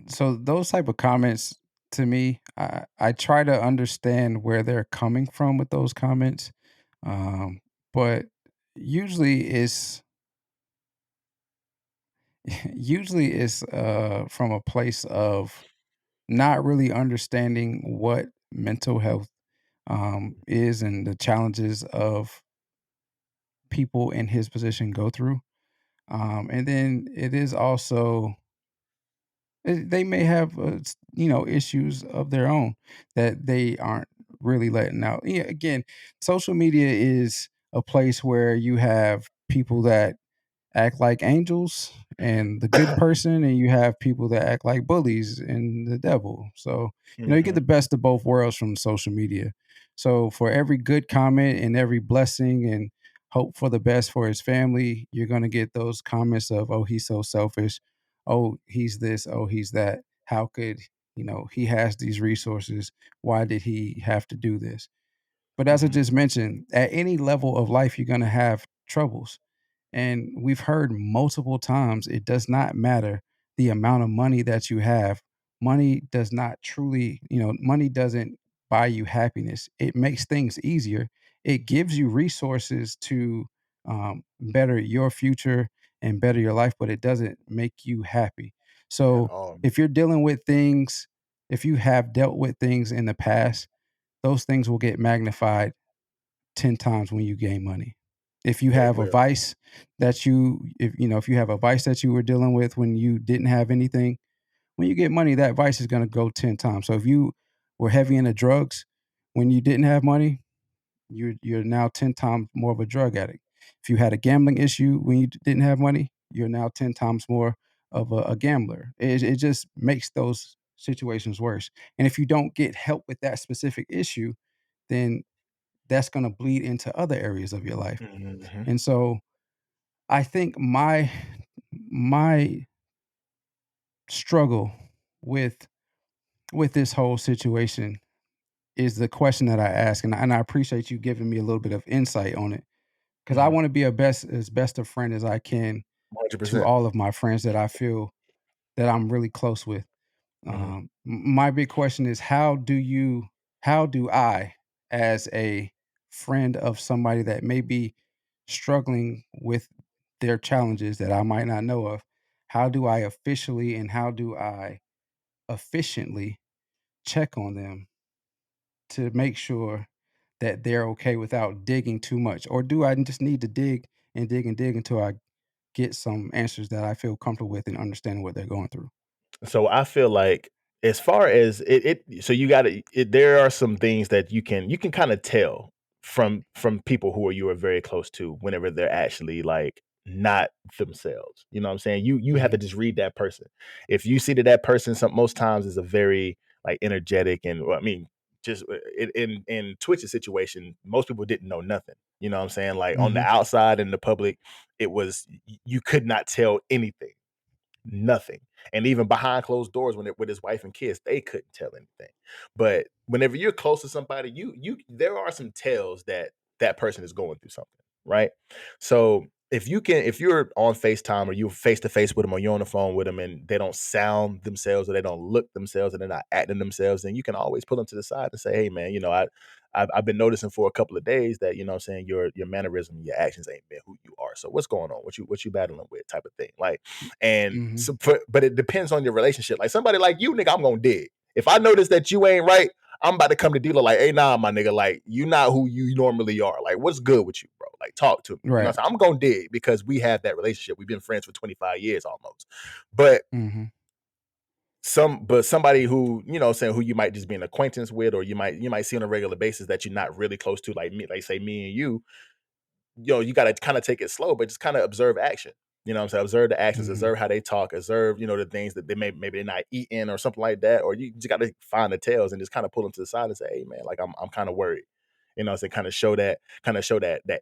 so those type of comments, to me, I try to understand where they're coming from with those comments, but usually it's from a place of not really understanding what mental health is and the challenges of people in his position go through. And then it is also they may have issues of their own that they aren't really letting out. Yeah, again, social media is a place where you have people that act like angels and the good person, and you have people that act like bullies and the devil. So, you get the best of both worlds from social media. So, for every good comment and every blessing and hope for the best for his family, you're going to get those comments of, oh, he's so selfish. Oh, he's this. Oh, he's that. How could, he has these resources. Why did he have to do this? But as I just mentioned, at any level of life, you're going to have troubles. And we've heard multiple times it does not matter the amount of money that you have. Money does not truly, money doesn't buy you happiness. It makes things easier. It gives you resources to better your future and better your life, but it doesn't make you happy. At So all. if you're dealing with things, if you have dealt with things in the past, those things will get magnified 10 times when you gain money. If you Very have a clearly. vice that if you have a vice that you were dealing with when you didn't have anything, when you get money, that vice is going to go 10 times. So if you were heavy into drugs when you didn't have money, you're now 10 times more of a drug addict. If you had a gambling issue when you didn't have money, you're now 10 times more of a gambler. It just makes those situations worse. And if you don't get help with that specific issue, then that's going to bleed into other areas of your life. And so I think my struggle with this whole situation is the question that I ask, and I appreciate you giving me a little bit of insight on it, because I want to be as best a friend as I can to 100%. all of my friends that I feel that I'm really close with. My big question is, how do I, as a friend of somebody that may be struggling with their challenges that I might not know of, how do I officially and how do I efficiently check on them to make sure that they're okay without digging too much? Or do I just need to dig and dig and dig until I get some answers that I feel comfortable with and understanding what they're going through? So I feel like, as far as so you got to, there are some things that you can kind of tell from people who you are very close to whenever they're actually like not themselves. You know what I'm saying? You have to Mhm. just read that person. If you see that person, most times is a very like energetic, and well, I mean, just in Twitch's situation, most people didn't know nothing. You know what I'm saying? Like on the Mhm. outside in the public, it was, you could not tell anything, nothing. And even behind closed doors, with his wife and kids, they couldn't tell anything. But whenever you're close to somebody, there are some tells that that person is going through something, right? So if you're on FaceTime, or you're face to face with them, or you're on the phone with them, and they don't sound themselves, or they don't look themselves, and they're not acting themselves, then you can always pull them to the side and say, hey man, I've been noticing for a couple of days that, you know what I'm saying, your mannerism, your actions ain't been who you are. So what's going on? What you battling with, type of thing. Like, and Mhm. so but it depends on your relationship. Like somebody like you, nigga, I'm gonna dig. If I notice that you ain't right, I'm about to come to dealer like, hey, nah, my nigga, like you not who you normally are. Like, what's good with you, bro? Like, talk to me. You know Right. what I'm saying? I'm gonna dig because we have that relationship. We've been friends for 25 years almost. But Mhm. somebody who, saying, who you might just be an acquaintance with, or you might see on a regular basis that you're not really close to, like me, like say me and you got to kind of take it slow, but just kind of observe action. You know what I'm saying? Observe the actions, Mm-hmm. observe how they talk, observe, the things that maybe they're not eating or something like that. Or you just got to find the tails and just kind of pull them to the side and say, hey man, like I'm kind of worried. So kind of show that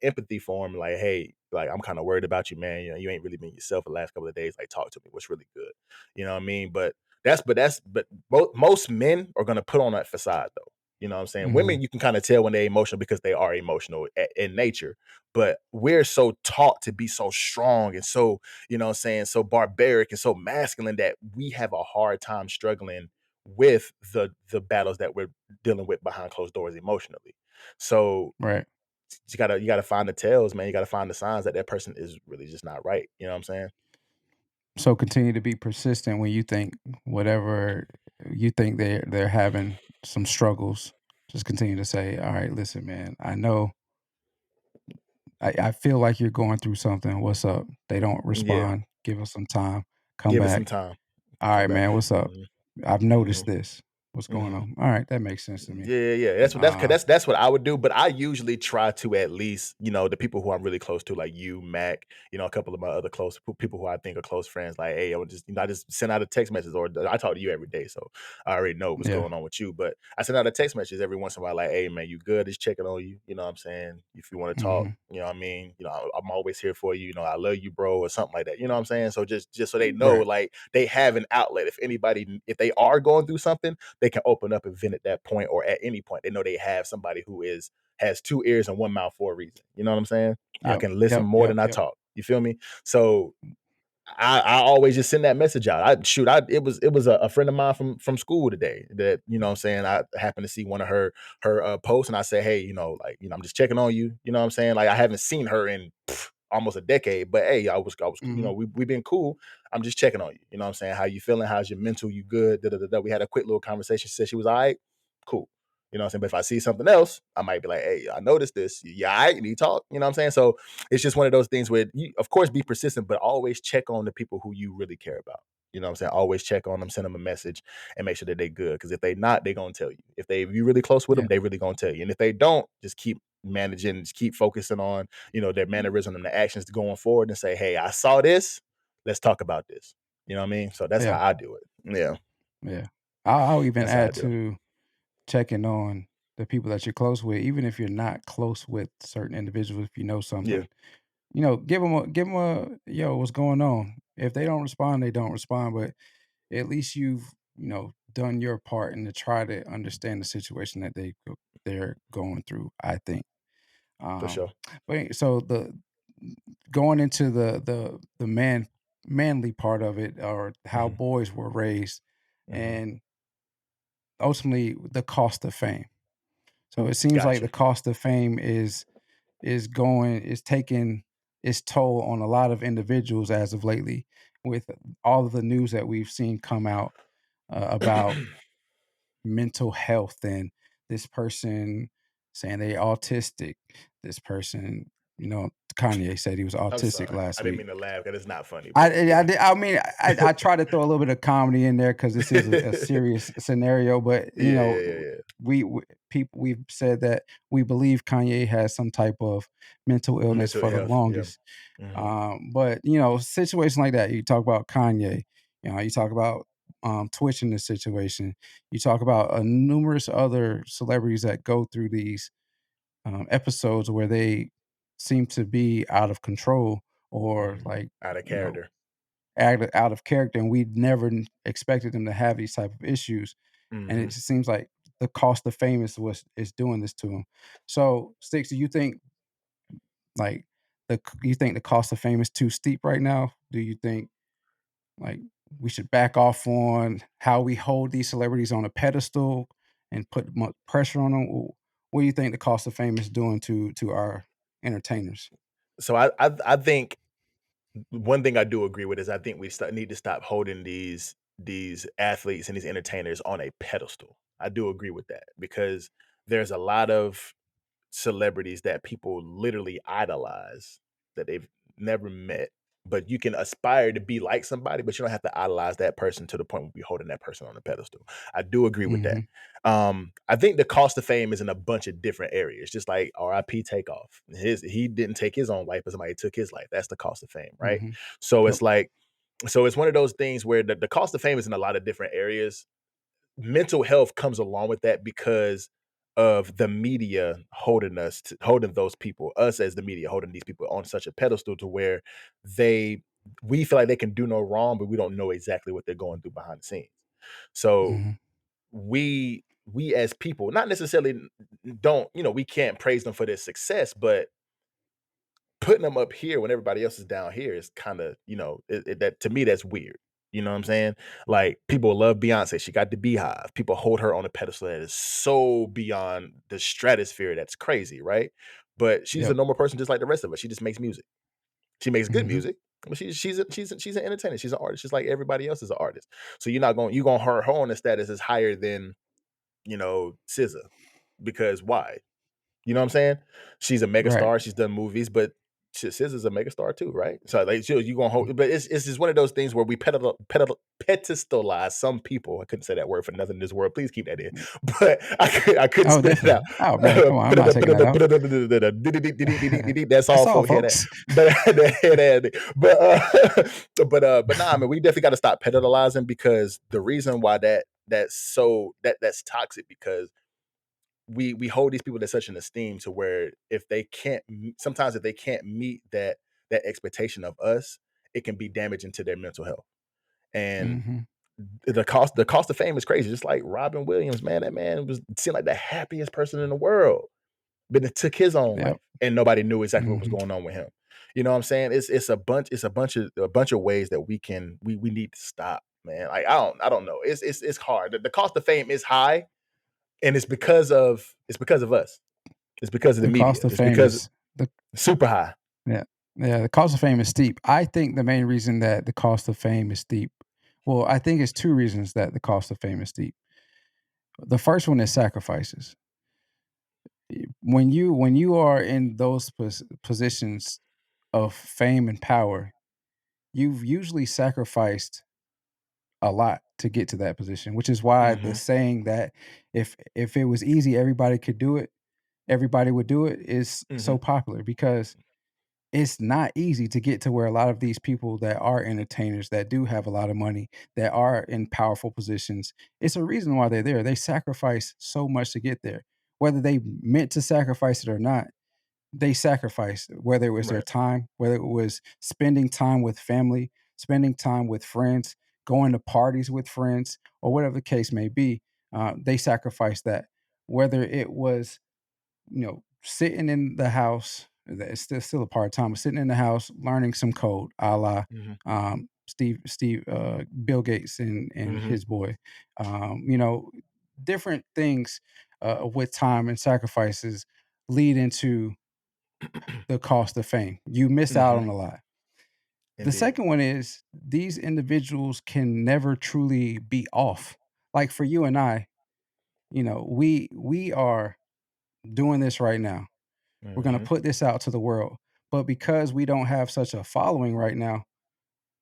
empathy for them, like, hey, like I'm kind of worried about you, man. You ain't really been yourself the last couple of days. Like, talk to me. What's really good? You know what I mean? But most men are gonna put on that facade though. You know what I'm saying? Mm-hmm. Women, you can kind of tell when they're emotional because they are emotional in nature. But we're so taught to be so strong and so, so barbaric and so masculine that we have a hard time struggling with the battles that we're dealing with behind closed doors emotionally. So Right. you gotta find the tells, man. You gotta find the signs that person is really just not right. You know what I'm saying? So continue to be persistent when you think whatever you think they're having some struggles. Just continue to say, "All right, listen, man. I know. I feel like you're going through something. What's up?" They don't Yeah. respond. Give us some time. Come Give it back. some time. All Come right, back. man. What's up? Hmm. I've Hmm. noticed this. What's going Hmm. on? All right, that makes sense to me. Yeah. That's what Uh, that's what I would do. But I usually try to, at least, the people who I'm really close to, like you, Mac, a couple of my other close people who I think are close friends. Like, hey, I would just, I just send out a text message, or I talk to you every day, so I already know what's yeah. going on with you. But I send out a text message every once in a while, like, hey, man, you good? Just checking on you. You know what I'm saying? If you want to talk, Mhm. you know what I mean? I'm always here for you. I love you, bro, or something like that. You know what I'm saying? So just so they know, Right. like, they have an outlet. If they are going through something, they can open up and vent at that point, or at any point. They know they have somebody who has two ears and one mouth for a reason. You know what I'm saying? I Yep. can listen Yep. more Yep. than I Yep. talk. You feel me? So I always just send that message out. It was a friend of mine from school today that, what I'm saying, I happened to see one of her posts, and I said, hey, like, I'm just checking on you. You know what I'm saying? Like, I haven't seen her in almost a decade, but hey, I was, Mhm. we've been cool. I'm just checking on you. You know what I'm saying? How you feeling? How's your mental? You good? Da, da, da, da. We had a quick little conversation. She said she was all right. Cool. You know what I'm saying? But if I see something else, I might be like, hey, I noticed this. Yeah, all right, you need to talk. You know what I'm saying? So it's just one of those things where you, of course, be persistent, but always check on the people who you really care about. You know what I'm saying? Always check on them, send them a message, and make sure that they're good. Because if they not, they're gonna tell you. If you really close with them, Yeah. they really gonna tell you. And if they don't, just keep managing, just keep focusing on, their mannerism and the actions going forward, and say, hey, I saw this. Let's talk about this. You know what I mean? So that's Yeah. how I do it. Yeah, Yeah. I'll even that's how I add do it. to checking on the people that you're close with, even if you're not close with certain individuals. If you know Yeah, something, give them a yo, what's going on? If they don't respond, they don't respond. But at least you've done your part and to try to understand the situation that they're going through. I think. for Um, sure. but so the going into the manly part of it, or how Hmm. boys were raised, Hmm. and ultimately the cost of fame. So it seems like the Gotcha. cost of fame is taking its toll on a lot of individuals as of lately, with all of the news that we've seen come out about mental health, and this person saying they autistic. This person, Kanye said he was I'm autistic sorry. last I didn't week. mean to laugh because it's not funny, I but I yeah. did I mean, I try to throw a little bit of comedy in there because this is a serious scenario, but, Yeah. we people we've said that we believe Kanye has some type of mental illness Mental for the health. Yeah. longest. Hmm. But, situations like that, you talk about Kanye, you talk about, Twitch in this situation, you talk about, numerous other celebrities that go through these, episodes where they seem to be out of control, or Hmm. like, Out of you know character. out of character, and we never expected them to have these type of issues. And it Hmm. just seems like the cost of fame is doing this to them. So, Sticks, do you think, like, you think the cost of fame is too steep right now? Do you think, like, we should back off on how we hold these celebrities on a pedestal and put pressure on them? What do you think the cost of fame is doing to our entertainers? So I think one thing I do agree with is I think we need to stop holding these athletes and these entertainers on a pedestal. I do agree with that because there's a lot of celebrities that people literally idolize that they've never met, but you can aspire to be like somebody, but you don't have to idolize that person to the point where you're holding that person on a pedestal. I do agree with that. I think the cost of fame is in a bunch of different areas, just like RIP Takeoff. He didn't take his own life, but somebody took his life. That's the cost of fame, right? So Yep. it's like, so it's one of those things where the cost of fame is in a lot of different areas. Mental health comes along with that because of the media holding holding those people, us as the media, holding these people on such a pedestal to where we feel like they can do no wrong, but we don't know exactly what they're going through behind the scenes. So we as people, not necessarily don't, we can't praise them for their success, but putting them up here when everybody else is down here is kind of, that to me, that's weird. You know what I'm saying? Like, people love Beyonce. She got the Beehive. People hold her on a pedestal that is so beyond the stratosphere. That's crazy, right? But she's a Yep. normal person just like the rest of us. She just makes music. She makes good music, but she's an entertainer. She's an artist, just like everybody else is an artist. So you're gonna her on the status is higher than, SZA, because why? You know what I'm saying? She's a Right. megastar. She's done movies, but SZA's a megastar too, right? So like, you gonna hold, but it's just one of those things where we pedestalize some people. I couldn't say that word for nothing in this world. Please keep that in. But I couldn't Oh, spit it out. definitely. Oh man, come on. I'm not taking that out. That's That's all all, folk hear that. folks. But nah, I mean, we definitely got to stop pedestalizing, because the reason why that's toxic, because we hold these people to such an esteem to where if they can't sometimes if they can't meet that expectation of us, it can be damaging to their mental health. And the cost of fame is crazy. Just like Robin Williams, man, that man seemed like the happiest person in the world, but it took his own life Yep. and nobody knew exactly what was going on with him. You know what I'm saying? It's a bunch of ways that we need to stop, man. Like, I don't know. It's hard. The cost of fame is high, and it's because of us. It's because of the The cost media. of It's fame because is the super high. yeah. Yeah, the cost of fame is steep. I think the main reason that the cost of fame is steep, well, I think it's two reasons that the cost of fame is steep. The first one is sacrifices. When you are in those positions of fame and power, you've usually sacrificed a lot to get to that position, which is why the Mhm. saying that if it was easy, everybody could do it, everybody would do it is so Mhm. popular because it's not easy to get to where a lot of these people that are entertainers, that do have a lot of money, that are in powerful positions, it's a reason why they're there. They sacrifice so much to get there. Whether they meant to sacrifice it or not, they sacrificed, whether it was their Right. time, whether it was spending time with family, spending time with friends, going to parties with friends, or whatever the case may be. They sacrificed that. Whether it was, sitting in the house, it's still a part time, sitting in the house learning some code, a la Mhm. Bill Gates and Mhm. his boy, you know, different things with time and sacrifices lead into the cost of fame. You miss out Mhm. on a lot. The Indeed. second one is these individuals can never truly be off. Like for you and I, we are doing this right now. We're going to Mhm. put this out to the world. But because we don't have such a following right now,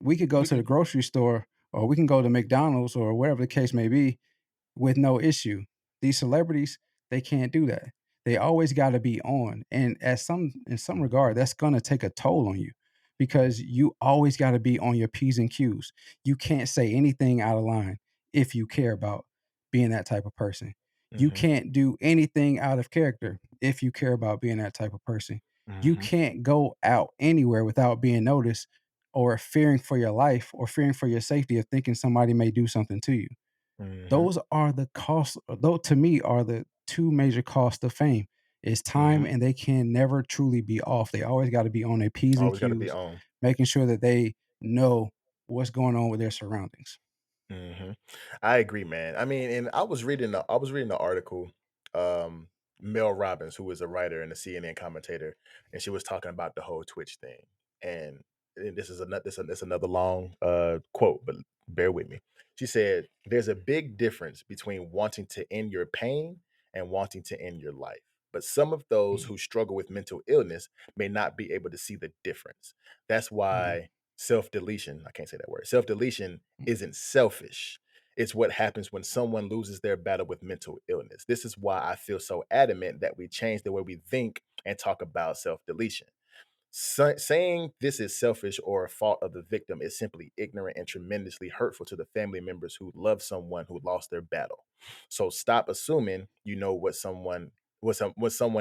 we could go We to the could. grocery store or we can go to McDonald's or whatever the case may be with no issue. These celebrities, they can't do that. They always got to be on. And in some regard, that's going to take a toll on you because you always got to be on your P's and Q's. You can't say anything out of line if you care about being that type of person. You Mhm. can't do anything out of character if you care about being that type of person. You Mhm. can't go out anywhere without being noticed or fearing for your life or fearing for your safety of thinking somebody may do something to you. Mhm. Those are the costs, though to me are the two major costs of fame. Is time Mhm. and they can never truly be off. They always got to be on their P's and Always got to be Q's, on. making sure that they know what's going on with their surroundings. Mhm. I agree, man. I mean, and I was reading the article, Mel Robbins, who was a writer and a CNN commentator, and she was talking about the whole Twitch thing. And this is another long quote, but bear with me. She said, "There's a big difference between wanting to end your pain and wanting to end your life. But some of those Mm, who struggle with mental illness may not be able to see the difference. That's mhm, why." self-deletion, I can't say that word. Self-deletion isn't selfish. It's what happens when someone loses their battle with mental illness. This is why I feel so adamant that we change the way we think and talk about self-deletion. Saying this is selfish or a fault of the victim is simply ignorant and tremendously hurtful to the family members who love someone who lost their battle. So stop assuming you know what someone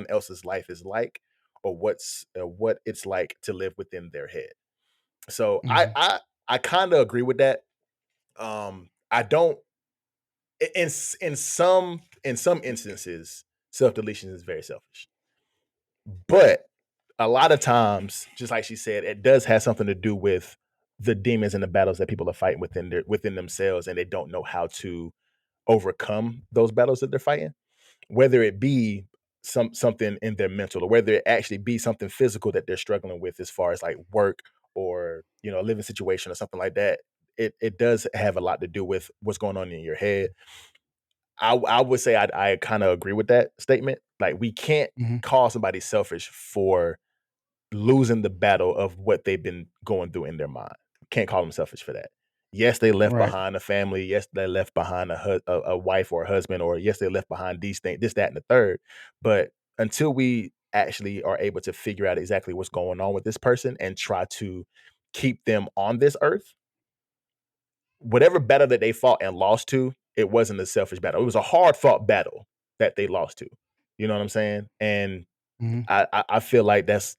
else's life is like, or what it's like to live within their head. So I Mm-hmm. I I kind of agree with that. I don't in some instances self deletion is very selfish, but a lot of times, just like she said, it does have something to do with the demons and the battles that people are fighting within themselves, and they don't know how to overcome those battles that they're fighting. Whether it be something in their mental, or whether it actually be something physical that they're struggling with, as far as like work or a living situation or something like that. It does have a lot to do with what's going on in your head. I would say I kind of agree with that statement. Like, we can't Mm-hmm. call somebody selfish for losing the battle of what they've been going through in their mind. Can't call them selfish for that. Yes, they left Right. behind a family. Yes, they left behind a wife or a husband, or yes, they left behind these things, this, that, and the third. But until we actually are able to figure out exactly what's going on with this person and try to keep them on this earth, whatever battle that they fought and lost to, it wasn't a selfish battle. It was a hard fought battle that they lost to. You know what I'm saying? And Mm-hmm. I feel like that's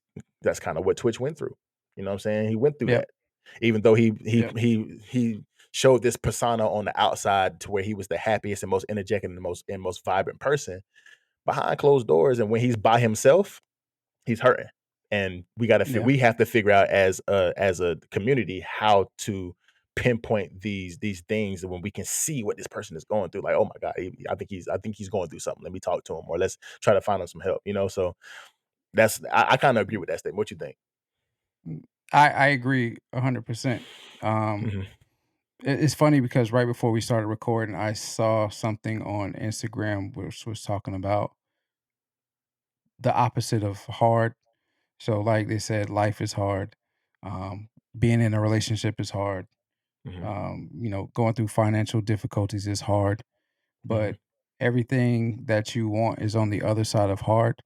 kind of what Twitch went through. You know what I'm saying? He went through Yep. that. Even though Yep. he showed this persona on the outside to where he was the happiest and most energetic and the most vibrant person, behind closed doors, and when he's by himself, he's hurting. And Yeah. we have to figure out as a community how to pinpoint these things when we can see what this person is going through. Like, oh my God, I think he's going through something. Let me talk to him, or let's try to find him some help. So I kind of agree with that statement. What you think? Mm, I agree 100%. Um, Mhm, it's funny because right before we started recording, I saw something on Instagram which was talking about the opposite of hard. So, like they said, life is hard. Um, Being in a relationship is hard. mhm, Going through financial difficulties is hard. mhm, But everything that you want is on the other side of hard.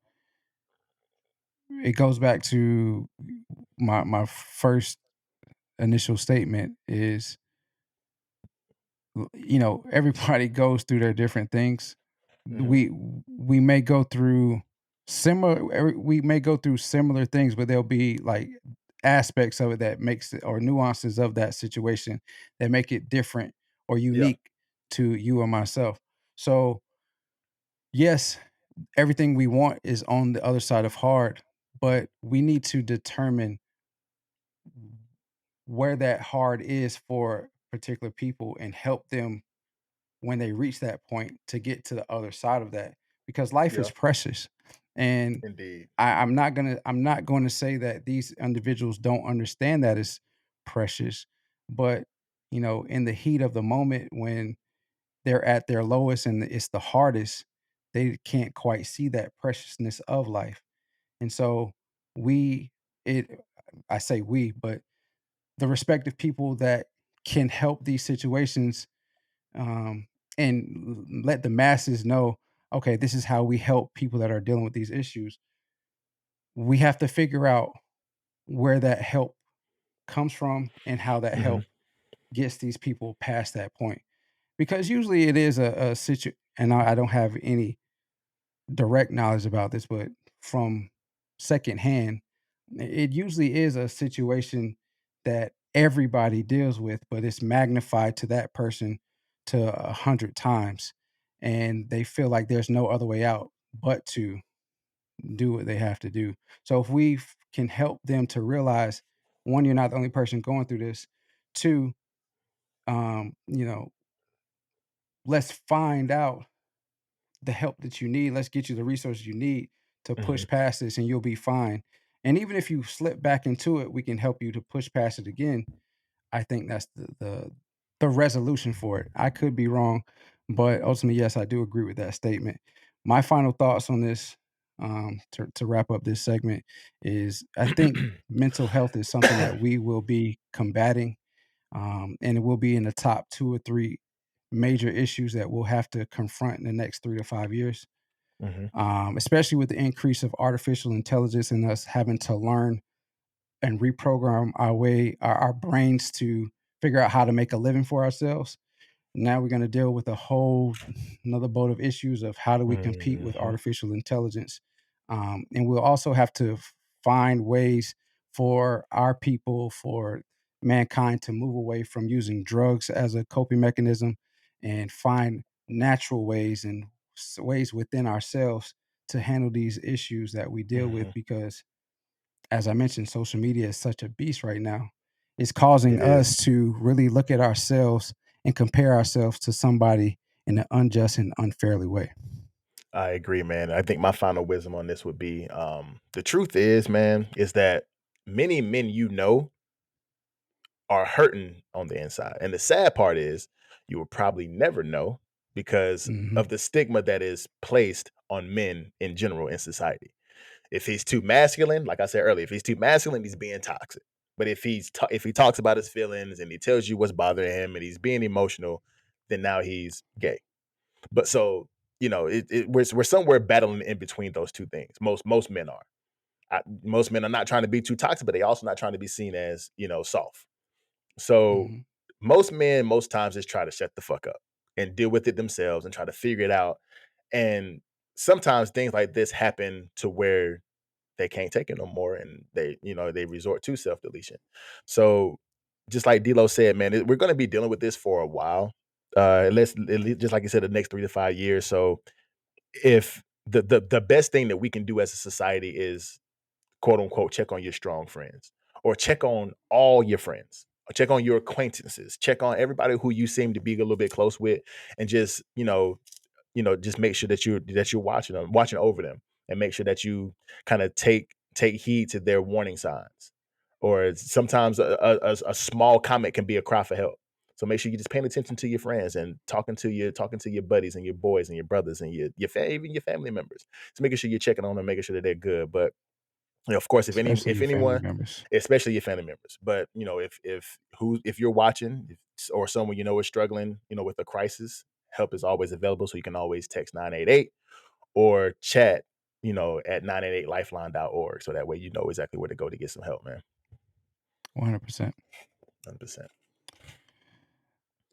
It goes back to my first initial statement is, everybody goes through their different things. mhm. We may go through we may go through similar things, but there'll be like aspects of it that makes it, or nuances of that situation that make it different or Yeah. unique to you and myself. So yes, everything we want is on the other side of hard, but we need to determine where that hard is for particular people and help them when they reach that point to get to the other side of that, because life is Yeah. precious. And Indeed. I'm not going to say that these individuals don't understand that it's precious, but in the heat of the moment when they're at their lowest and it's the hardest, they can't quite see that preciousness of life. And so we it I say we, but the respective people that can help these situations, um, and let the masses know, okay, this is how we help people that are dealing with these issues. We have to figure out where that help comes from and how that Mhm, help gets these people past that point. Because usually it is a situ, and I don't have any direct knowledge about this, but from secondhand, it usually is a situation that everybody deals with, but it's magnified to that person to 100 times, and they feel like there's no other way out but to do what they have to do. So if we can help them to realize, one, you're not the only person going through this. Two, um, you know, let's find out the help that you need. Let's get you the resources you need to mhm, push past this, and you'll be fine. And even if you slip back into it, we can help you to push past it again. I think that's the resolution for it. I could be wrong, but ultimately, yes, I do agree with that statement. My final thoughts on this, to wrap up this segment is I think mental health is something that we will be combating, and it will be in the top 2 or 3 major issues that we'll have to confront in the next 3 to 5 years. Especially with the increase of artificial intelligence and us having to learn and reprogram our brains to figure out how to make a living for ourselves. Now we're going to deal with a whole another boat of issues of how do we compete with artificial intelligence, and we'll also have to find ways for our people, for mankind, to move away from using drugs as a coping mechanism and find natural ways and ways within ourselves to handle these issues that we deal with, because as I mentioned, social media is such a beast right now. It's causing us to really look at ourselves and compare ourselves to somebody in an unjust and unfairly way. I agree, man. I think my final wisdom on this would be the truth is, man, is that many men are hurting on the inside. And the sad part is you will probably never know because of the stigma that is placed on men in general in society. If he's too masculine, like I said earlier, if he's too masculine, he's being toxic. But if if he talks about his feelings and he tells you what's bothering him and he's being emotional, then now he's gay. But so we're somewhere battling in between those two things. Most men are. Most men are not trying to be too toxic, but they also not trying to be seen as soft. So most men, most times, just try to shut the fuck up and deal with it themselves and try to figure it out. And sometimes things like this happen to where they can't take it no more, and they resort to self deletion. So just like D'Lo said, man, we're going to be dealing with this for a while. At least, just like you said, the next 3 to 5 years. So if the best thing that we can do as a society is quote unquote check on your strong friends, or check on all your friends, or check on your acquaintances, check on everybody who you seem to be a little bit close with, and just just make sure that you're watching over them, and make sure that you kind of take heed to their warning signs. Or sometimes a small comment can be a cry for help. So make sure you're just paying attention to your friends and talking to your buddies and your boys and your brothers and even your family members. So making sure you're checking on them, making sure that they're good. But of course, Especially if your family anyone, members. especially your family members, but if you're watching, or someone is struggling, with a crisis, help is always available. So you can always text 988 or chat, at 988lifeline.org. So that way you know exactly where to go to get some help, man. 100%. 100%.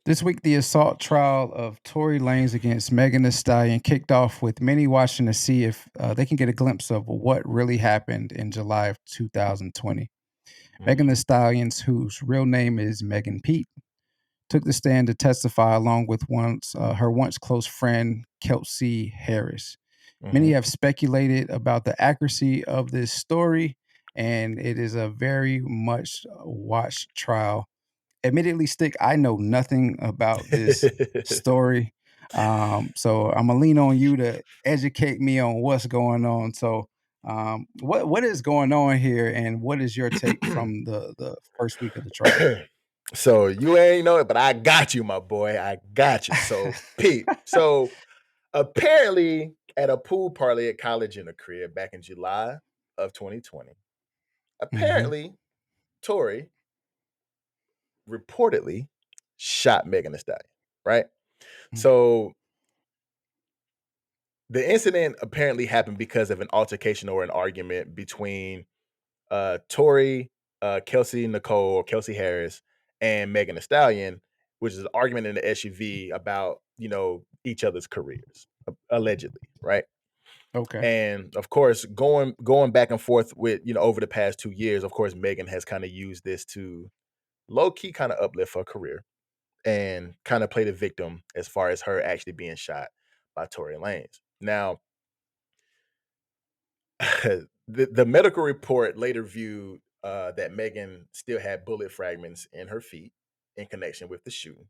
This week, the assault trial of Tory Lanez against Megan Thee Stallion kicked off with many watching to see if they can get a glimpse of what really happened in July of 2020. Megan Thee Stallion, whose real name is Megan Pete, took the stand to testify along with her once close friend, Kelsey Harris. Many have speculated about the accuracy of this story, and it is a very much watched trial. Admittedly, Stick, I know nothing about this story. So I'm gonna lean on you to educate me on what's going on. So what is going on here, and what is your take from the first week of the trial? So you ain't know it, but I got you, my boy. I got you. So Pete. So apparently at a pool party at college in a crib back in July of 2020, apparently Tory reportedly shot Megan Thee Stallion, right? So the incident apparently happened because of an altercation or an argument between Tory, Kelsey Harris, and Megan Thee Stallion, which is an argument in the SUV about each other's careers, allegedly, right? Okay. And of course, going back and forth with over the past 2 years, of course, Megan has kind of used this to low key kind of uplift her career and kind of play the victim as far as her actually being shot by Tory Lanez. Now, the medical report later viewed that Megan still had bullet fragments in her feet in connection with the shooting.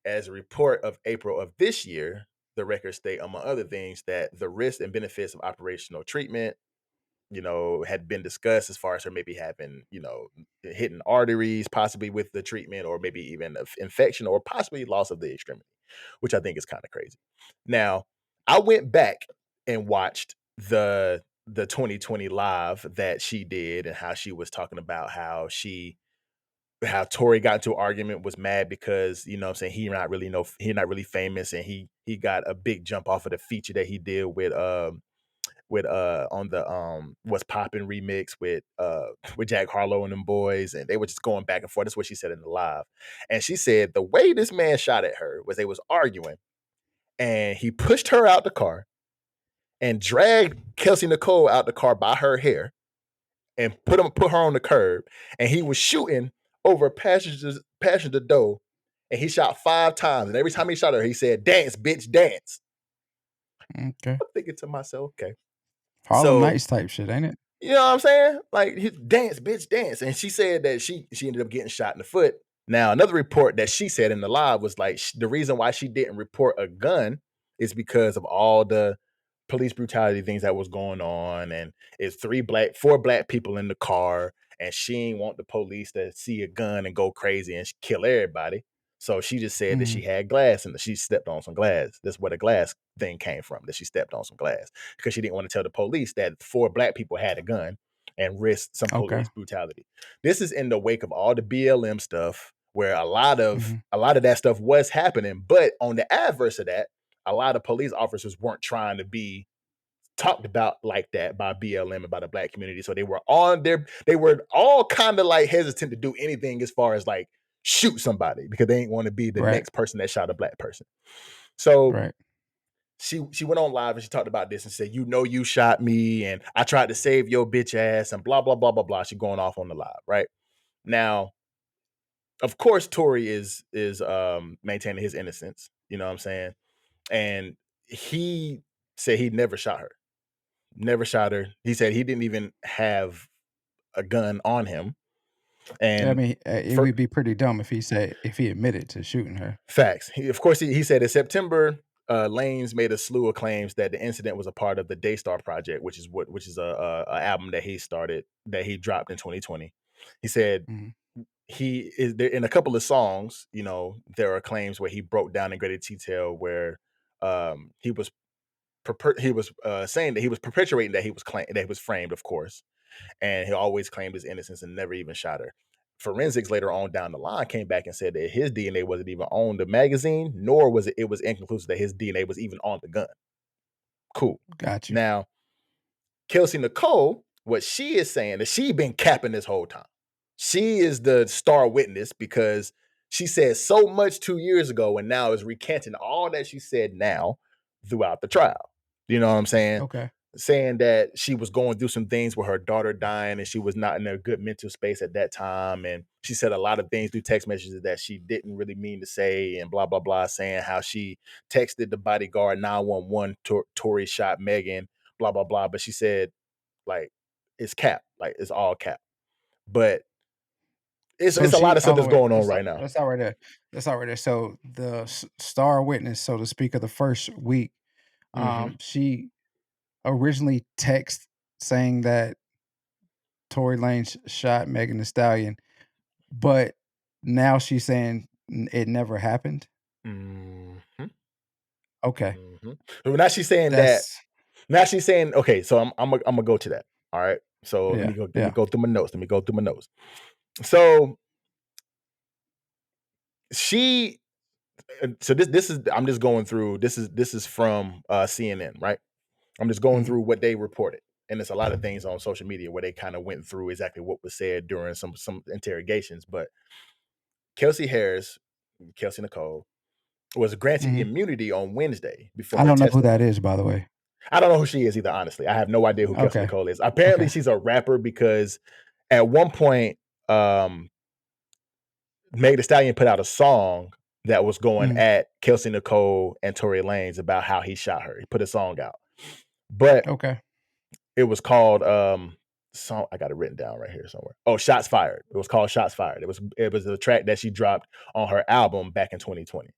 As a report of April of this year, the records state, among other things, that the risks and benefits of operational treatment, had been discussed as far as her maybe having, hitting arteries, possibly with the treatment, or maybe even infection, or possibly loss of the extremity, which I think is kind of crazy. Now, I went back and watched the 2020 live that she did and how she was talking about how Tory got into an argument, was mad because, you know what I'm saying, he's not really famous, and he got a big jump off of the feature that he did with on the What's Poppin' remix with Jack Harlow and them boys, and they were just going back and forth. That's what she said in the live. And she said the way this man shot at her was they was arguing, and he pushed her out the car and dragged Kelsey Nicole out the car by her hair and put her on the curb, and he was shooting over passenger door, and he shot 5 times, and every time he shot her, he said, "Dance, bitch, dance." Okay. I'm thinking to myself, okay. Harlem Nights type shit, ain't it? You know what I'm saying? Like, dance, bitch, dance. And she said that she ended up getting shot in the foot. Now, another report that she said in the live was like, the reason why she didn't report a gun is because of all the police brutality things that was going on. And it's 4 black people in the car, and she ain't want the police to see a gun and go crazy and kill everybody. So she just said that she had glass and she stepped on some glass. That's where the glass thing came from, that she stepped on some glass, because she didn't want to tell the police that 4 black people had a gun and risk some police brutality. This is in the wake of all the BLM stuff, where a lot of that stuff was happening. But on the adverse of that, a lot of police officers weren't trying to be talked about like that by BLM and by the black community. So they were all kind of like hesitant to do anything as far as like shoot somebody, because they didn't want to be the next person that shot a black person. So she went on live and she talked about this and said, you shot me and I tried to save your bitch ass and blah, blah, blah, blah, blah. She going off on the live, right? Now, of course, Tory is maintaining his innocence, you know what I'm saying? And he said he never shot her. Never shot her. He said he didn't even have a gun on him. And I mean, it would be pretty dumb if he admitted to shooting her. Facts. He said in September, Lanez made a slew of claims that the incident was a part of the Daystar Project, which is a album that he dropped in 2020. He said he is there in a couple of songs. You know, there are claims where he broke down in greater detail where he was saying that he was perpetuating that he was framed, of course, and he always claimed his innocence and never even shot her. Forensics later on down the line came back and said that his DNA wasn't even on the magazine, nor was it was inconclusive that his DNA was even on the gun. Cool. Got you. Now, Kelsey Nicole, what she is saying is she been capping this whole time. She is the star witness because she said so much 2 years ago and now is recanting all that she said now throughout the trial. You know what I'm saying? Okay. Saying that she was going through some things with her daughter dying and she was not in a good mental space at that time. And she said a lot of things through text messages that she didn't really mean to say and blah, blah, blah, saying how she texted the bodyguard 911, Tory shot Megan, blah, blah, blah. But she said, like, it's cap. Like, it's all cap. But it's a lot of stuff that's going on right now. That's all right there. So the star witness, so to speak, of the first week, she originally texted saying that Tory Lanez shot Megan Thee Stallion, but now she's saying it never happened. Okay. So now she's saying that. Now she's saying, okay, so I'm gonna go to that. All right. So let me go through my notes. So this is I'm just going through. This is from CNN, right? I'm just going through what they reported, and there's a lot of things on social media where they kind of went through exactly what was said during some interrogations. But Kelsey Nicole, was granted immunity on Wednesday before I her don't know who testimony. that is, by the way. I don't know who she is either, honestly. I have no idea who Kelsey Nicole is. Apparently, she's a rapper because at one point, Meg Thee Stallion put out a song that was going at Kelsey Nicole and Tory Lanez about how he shot her. He put a song out. But it was called song. I got it written down right here somewhere. Oh, Shots Fired. It was called Shots Fired. It was a track that she dropped on her album back in 2020.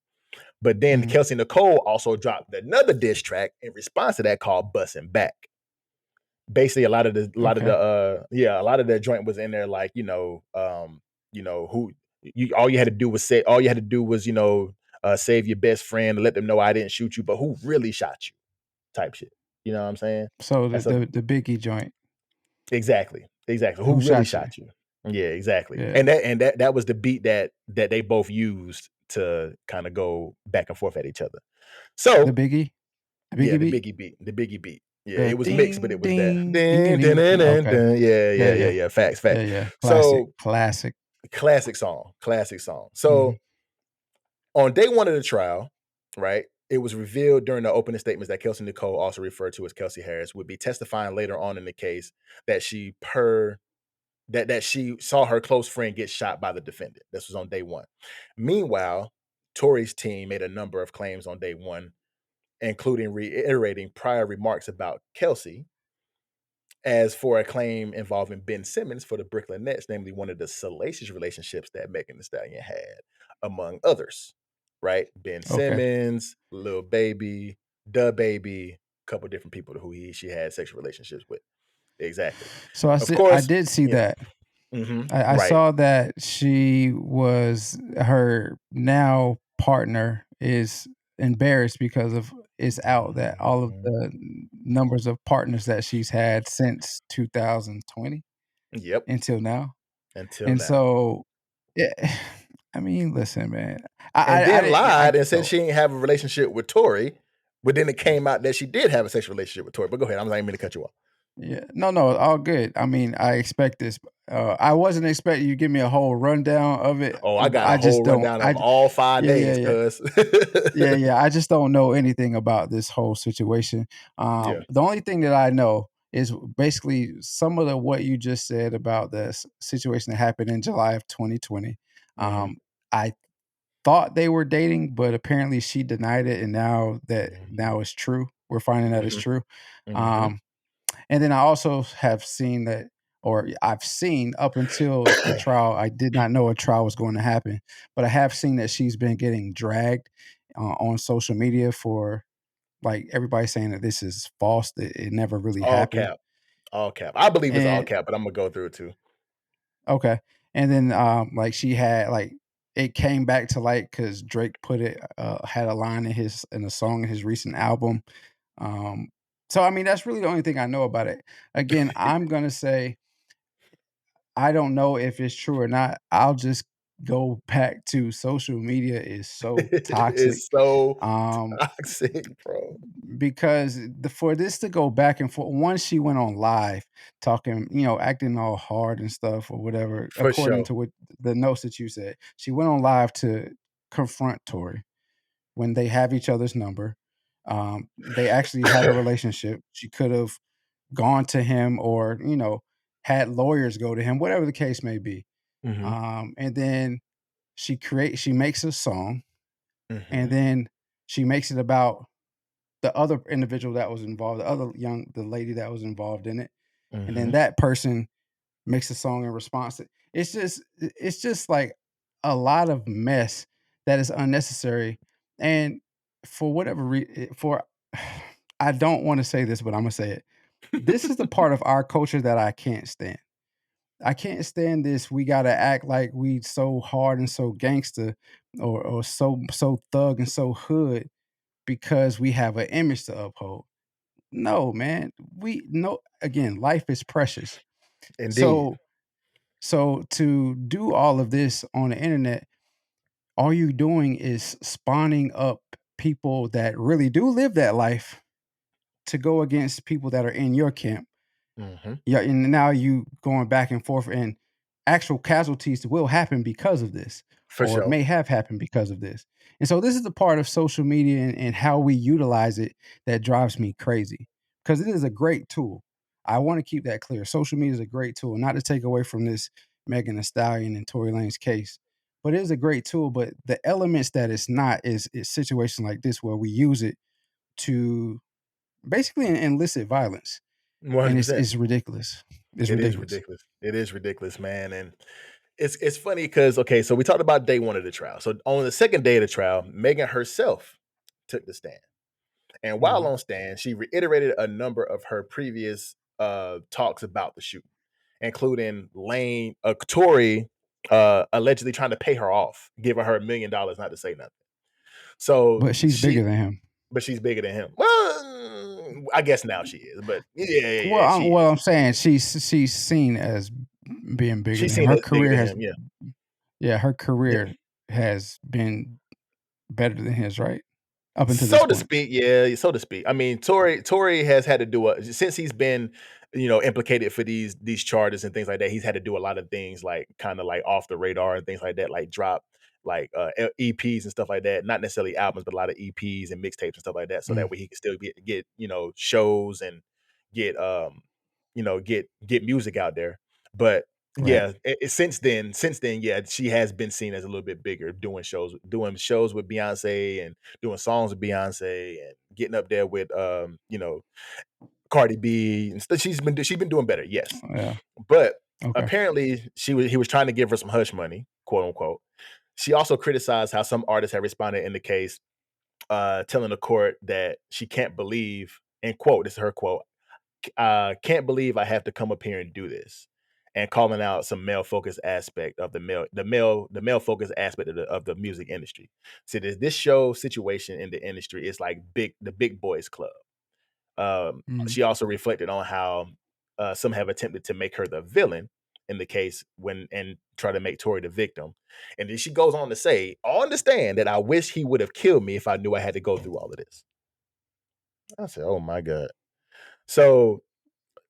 But then Kelsey Nicole also dropped another diss track in response to that called Bussin' Back. Basically, a lot of the joint was in there, like, all you had to do was save your best friend and let them know I didn't shoot you, but who really shot you, type shit. You know what I'm saying? So That's the Biggie joint. exactly. Who Who really shot you? shot you? Yeah, exactly. Yeah. And that was the beat that they both used to kind of go back and forth at each other. The So Biggie? The yeah, Biggie beat? the Biggie beat. Yeah, The it was mixed, but ding it was that. ding ding Dun, ding dun, ding. dun, dun, Okay. dun. Yeah. Yeah. Facts. Yeah. Classic. So Classic. classic song. Mhm. So on day one of the trial, right, it was revealed during the opening statements that Kelsey Nicole, also referred to as Kelsey Harris, would be testifying later on in the case that she saw her close friend get shot by the defendant. This was on day one. Meanwhile, Tory's team made a number of claims on day one, including reiterating prior remarks about Kelsey. As for a claim involving Ben Simmons for the Brooklyn Nets, namely one of the salacious relationships that Megan Thee Stallion had, among others, right? Ben Okay. Simmons, Lil Baby, Da Baby, a couple different people who she had sexual relationships with. Exactly. So Of I course, did see yeah. that. I Right. saw that her now partner is embarrassed because of it's out that all of Mhm. the numbers of partners that she's had since 2020 Yep. until now. Until And now. so, yeah, I mean, listen, man, And I then didn't, I lied and said so she didn't have a relationship with Tory, but then it came out that she did have a sexual relationship with Tory. But go ahead. I'm not even going to cut you off. yeah, no, all good. I mean, I expect this. I wasn't expecting you to give me a whole rundown of it. Oh, I got a I just whole don't. rundown of all 5 Yeah, days, cuz. yeah. I just don't know anything about this whole situation. Yeah. The only thing that I know is basically some of what you just said about the situation that happened in July of 2020. Mhm. I thought they were dating, but apparently she denied it, and Mhm. now it's true. We're finding that it's Mhm. true. Mhm. Um, and then I also have seen that, or I've seen up until the trial, I did not know a trial was going to happen, but I have seen that she's been getting dragged on social media for like everybody saying that this is false, that it never really All happened. cap. All cap. I believe it's all And cap, but I'm gonna go through it too. okay, and then like she had like it came back to light because Drake put it had a line in a song in his recent album. Um, so I mean that's really the only thing I know about it. Again, I'm gonna say I don't know if it's true or not. I'll just go back to social media is so toxic. It's so Um, toxic, bro. because for this to go back and forth, once she went on live talking, acting all hard and stuff or whatever, For according sure. to what the notes that you said, she went on live to confront Tory when they have each other's number. They actually had a relationship. She could have gone to him or had lawyers go to him, whatever the case may be. Mhm. And then she makes a song, and Mhm. then she makes it about the other individual that was involved, the lady that was involved in it, and then Mhm. that person makes a song in response to it's just like a lot of mess that is unnecessary. And for whatever for I don't want to say this, but I'm gonna say it. This is the part of our culture that I can't stand. I can't stand this. We gotta act like we so hard and so gangster, or so thug and so hood because we have an image to uphold. No, man. We no again, life is precious. Indeed. So to do all of this on the internet, all you doing is spawning up people that really do live that life to go against people that are in your camp. Mhm. Yeah, and now you going back and forth, and actual casualties will happen because of this, For or sure. may have happened because of this. And so this is the part of social media and how we utilize it that drives me crazy. Because it is a great tool. I want to keep that clear. Social media is a great tool, not to take away from this Megan Thee Stallion and Tory Lane's case. But it is a great tool. But the elements that it's not is situations like this where we use it to basically elicit violence, and 100%. it's ridiculous. It's It is ridiculous. ridiculous. It is ridiculous, man. And it's funny because okay, so we talked about day one of the trial. So on the second day of the trial, Megan herself took the stand. And while Mhm. on stand, she reiterated a number of her previous talks about the shooting, including Tory allegedly trying to pay her off, giving her $1 million not to say nothing. So But she's bigger than him. but she's bigger than him. Well, I guess now she is, but Well, she is. I'm saying she's seen as being bigger She's than him. seen Her it bigger career than has, him. Yeah, her yeah. career has been better than his, right? Up until this So to point. speak, yeah, so to speak. I mean, Tory has had to do since he's been, implicated for these charges and things like that. He's had to do a lot of things like kind of like off the radar and things like that, like drop like EPs and stuff like that. Not necessarily albums, but a lot of EPs and mixtapes and stuff like that. So that Mm, way he can still get shows and get get music out there. But right. yeah, since then, yeah, she has been seen as a little bit bigger, doing shows with Beyonce and doing songs with Beyonce and getting up there with Cardi B and stuff. She's been doing better, yes. Yeah. But Okay. apparently he was trying to give her some hush money, quote unquote. She also criticized how some artists have responded in the case, telling the court that she can't believe, and quote, this is her quote, can't believe I have to come up here and do this, and calling out some male focused aspect of the male focused aspect of the music industry. So this show situation in the industry is like the big boys club. Mm. She also reflected on how some have attempted to make her the villain in the case and try to make Tory the victim. And then she goes on to say, I understand that I wish he would have killed me if I knew I had to go through all of this. I said, oh my God. So